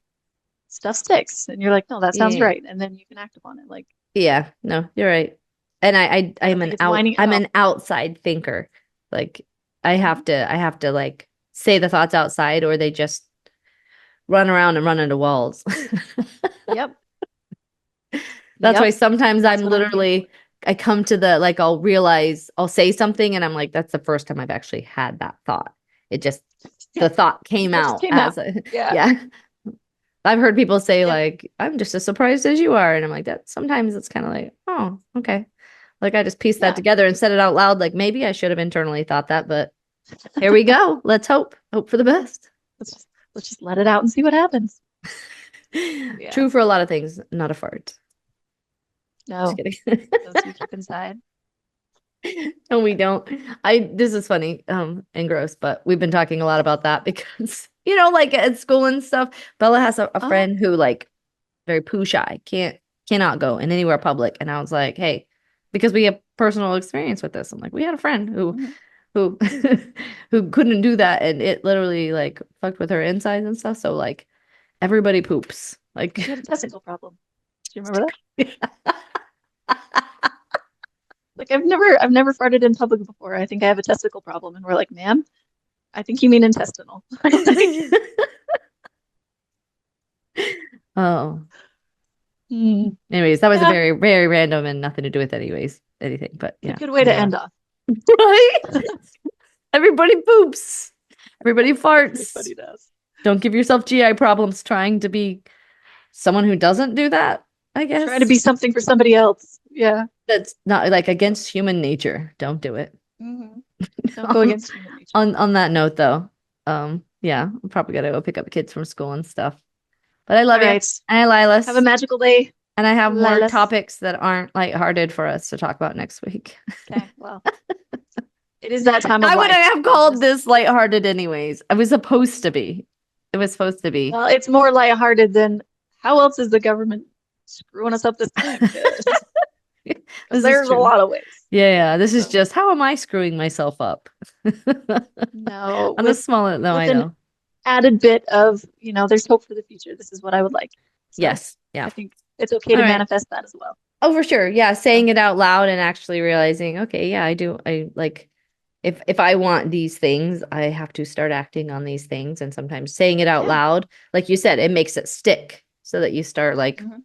[SPEAKER 2] stuff sticks, and you're like, "No, that sounds
[SPEAKER 1] Yeah.
[SPEAKER 2] right," and then you can act upon it. Like
[SPEAKER 1] Yeah, no, you're right. And
[SPEAKER 2] I don't think it's whining.
[SPEAKER 1] I'm an outside thinker. Like I have to like say the thoughts outside or they just run around and run into walls.
[SPEAKER 2] Yep.
[SPEAKER 1] That's why
[SPEAKER 2] Yep.
[SPEAKER 1] sometimes
[SPEAKER 2] That's
[SPEAKER 1] I'm
[SPEAKER 2] what I'm here
[SPEAKER 1] literally I come to the like I'll realize I'll say something and I'm like, that's the first time I've actually had that thought. It just
[SPEAKER 2] for.
[SPEAKER 1] the thought came
[SPEAKER 2] That just
[SPEAKER 1] out
[SPEAKER 2] came out.
[SPEAKER 1] as a
[SPEAKER 2] Yeah.
[SPEAKER 1] yeah. I've heard people say
[SPEAKER 2] Yep.
[SPEAKER 1] like, I'm just as surprised as you are. And I'm like, that sometimes it's kind of like, oh, okay. Like I just pieced that
[SPEAKER 2] Yeah.
[SPEAKER 1] together and said it out loud. Like maybe I should have internally thought that, but here we go. Let's hope. Hope for the best.
[SPEAKER 2] Let's just let it out and see what happens. Yeah.
[SPEAKER 1] True for a lot of things, not a fart. Just
[SPEAKER 2] No,
[SPEAKER 1] kidding.
[SPEAKER 2] those you keep inside.
[SPEAKER 1] No, we don't. This is funny, and gross, but we've been talking a lot about that because, like at school and stuff, Bella has a
[SPEAKER 2] Oh,
[SPEAKER 1] friend who like very poo shy, cannot go in anywhere public. And I was like, hey, because we have personal experience with this. I'm like, we had a friend
[SPEAKER 2] mhm.
[SPEAKER 1] who who couldn't do that and it literally like fucked with her insides and stuff. So like everybody poops. Like
[SPEAKER 2] She had a testicle problem. Do you remember that? Like I've never farted in public before. I think I have a testicle problem, and we're like, ma'am, I think you mean intestinal.
[SPEAKER 1] Oh.
[SPEAKER 2] Hmm.
[SPEAKER 1] Anyways, that was a
[SPEAKER 2] Yeah,
[SPEAKER 1] very, very random and nothing to do with anything, but
[SPEAKER 2] it's a
[SPEAKER 1] yeah.
[SPEAKER 2] good way to
[SPEAKER 4] Yeah.
[SPEAKER 2] end off.
[SPEAKER 1] Right? Everybody poops. Everybody farts.
[SPEAKER 2] Everybody does.
[SPEAKER 1] Don't give yourself GI problems trying to be someone who doesn't do that, I guess.
[SPEAKER 2] Try to be something for somebody else. Yeah.
[SPEAKER 1] That's not like against human nature. Don't do it.
[SPEAKER 2] Mhm. Don't go against human nature.
[SPEAKER 1] On that note though, yeah, I'm probably gonna go pick up the kids from school and stuff. But I love
[SPEAKER 2] All
[SPEAKER 1] you.
[SPEAKER 2] right.
[SPEAKER 1] And I Lilas.
[SPEAKER 2] Have a magical day,
[SPEAKER 1] And I have more
[SPEAKER 2] Lilas.
[SPEAKER 1] topics that aren't lighthearted for us to talk about next week.
[SPEAKER 2] Okay. Well, it is that time of
[SPEAKER 1] I wouldn't
[SPEAKER 2] life.
[SPEAKER 1] have called this lighthearted anyways. It was supposed to be. It was supposed to be.
[SPEAKER 2] Well, it's more lighthearted than how else is the government screwing us up this time?
[SPEAKER 1] This
[SPEAKER 2] Because
[SPEAKER 1] is
[SPEAKER 2] there's a
[SPEAKER 1] true.
[SPEAKER 2] lot of ways.
[SPEAKER 1] Yeah. This is
[SPEAKER 2] So.
[SPEAKER 1] just how am I screwing myself up?
[SPEAKER 2] No,
[SPEAKER 1] On the smaller, no, I
[SPEAKER 2] with an
[SPEAKER 1] know.
[SPEAKER 2] added bit of, there's hope for the future. This is what I would like. So
[SPEAKER 1] Yes. Yeah.
[SPEAKER 2] I think it's okay
[SPEAKER 1] All
[SPEAKER 2] to
[SPEAKER 1] right.
[SPEAKER 2] manifest that as well.
[SPEAKER 1] Oh, for sure. Yeah. Saying it out loud and actually realizing, okay, yeah, I do. I like if I want these things, I have to start acting on these things. And sometimes saying it out
[SPEAKER 2] Yeah.
[SPEAKER 1] loud, like you said, it makes it stick so that you start like
[SPEAKER 2] Mhm.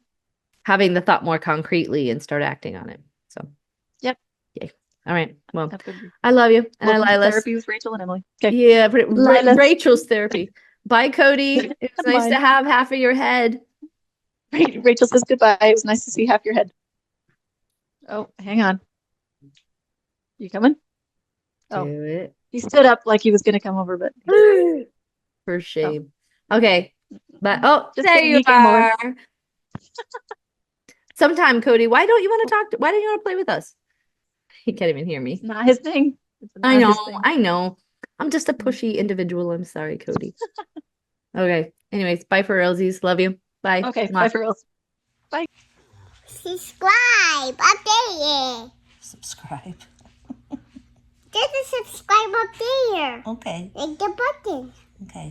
[SPEAKER 1] having the thought more concretely and start acting on it. So,
[SPEAKER 2] Yep.
[SPEAKER 1] yay. All right. Well,
[SPEAKER 2] That would be.
[SPEAKER 1] I love you. And
[SPEAKER 2] Welcome
[SPEAKER 1] I
[SPEAKER 2] to
[SPEAKER 1] Lilas.
[SPEAKER 2] therapy with Rachel and Emily. Okay.
[SPEAKER 1] Yeah,
[SPEAKER 2] Lilas.
[SPEAKER 1] Rachel's therapy. Bye, Cody. It was nice
[SPEAKER 2] Mine.
[SPEAKER 1] to have half of your head.
[SPEAKER 2] Rachel says goodbye. It was nice to see half your head. Oh, hang on. You coming? Oh,
[SPEAKER 1] Do it.
[SPEAKER 2] he stood up like he was going to come over, but
[SPEAKER 1] For shame. Okay. But
[SPEAKER 2] Just
[SPEAKER 1] there
[SPEAKER 2] kidding,
[SPEAKER 1] you
[SPEAKER 2] he came over.
[SPEAKER 1] are. Sometime, Cody, why don't you want to talk? Why don't you want to play with us? He can't even hear me.
[SPEAKER 2] It's not his thing. It's not
[SPEAKER 1] I know,
[SPEAKER 2] his thing.
[SPEAKER 1] I know. I'm just a pushy individual. I'm sorry, Cody. Okay. Anyways, bye for realsies. Love you. Bye.
[SPEAKER 2] Okay,
[SPEAKER 1] Mwah.
[SPEAKER 2] bye for real.
[SPEAKER 3] Subscribe up there.
[SPEAKER 5] Subscribe.
[SPEAKER 3] There's a subscribe up there.
[SPEAKER 5] Okay.
[SPEAKER 3] Like the button.
[SPEAKER 5] Okay.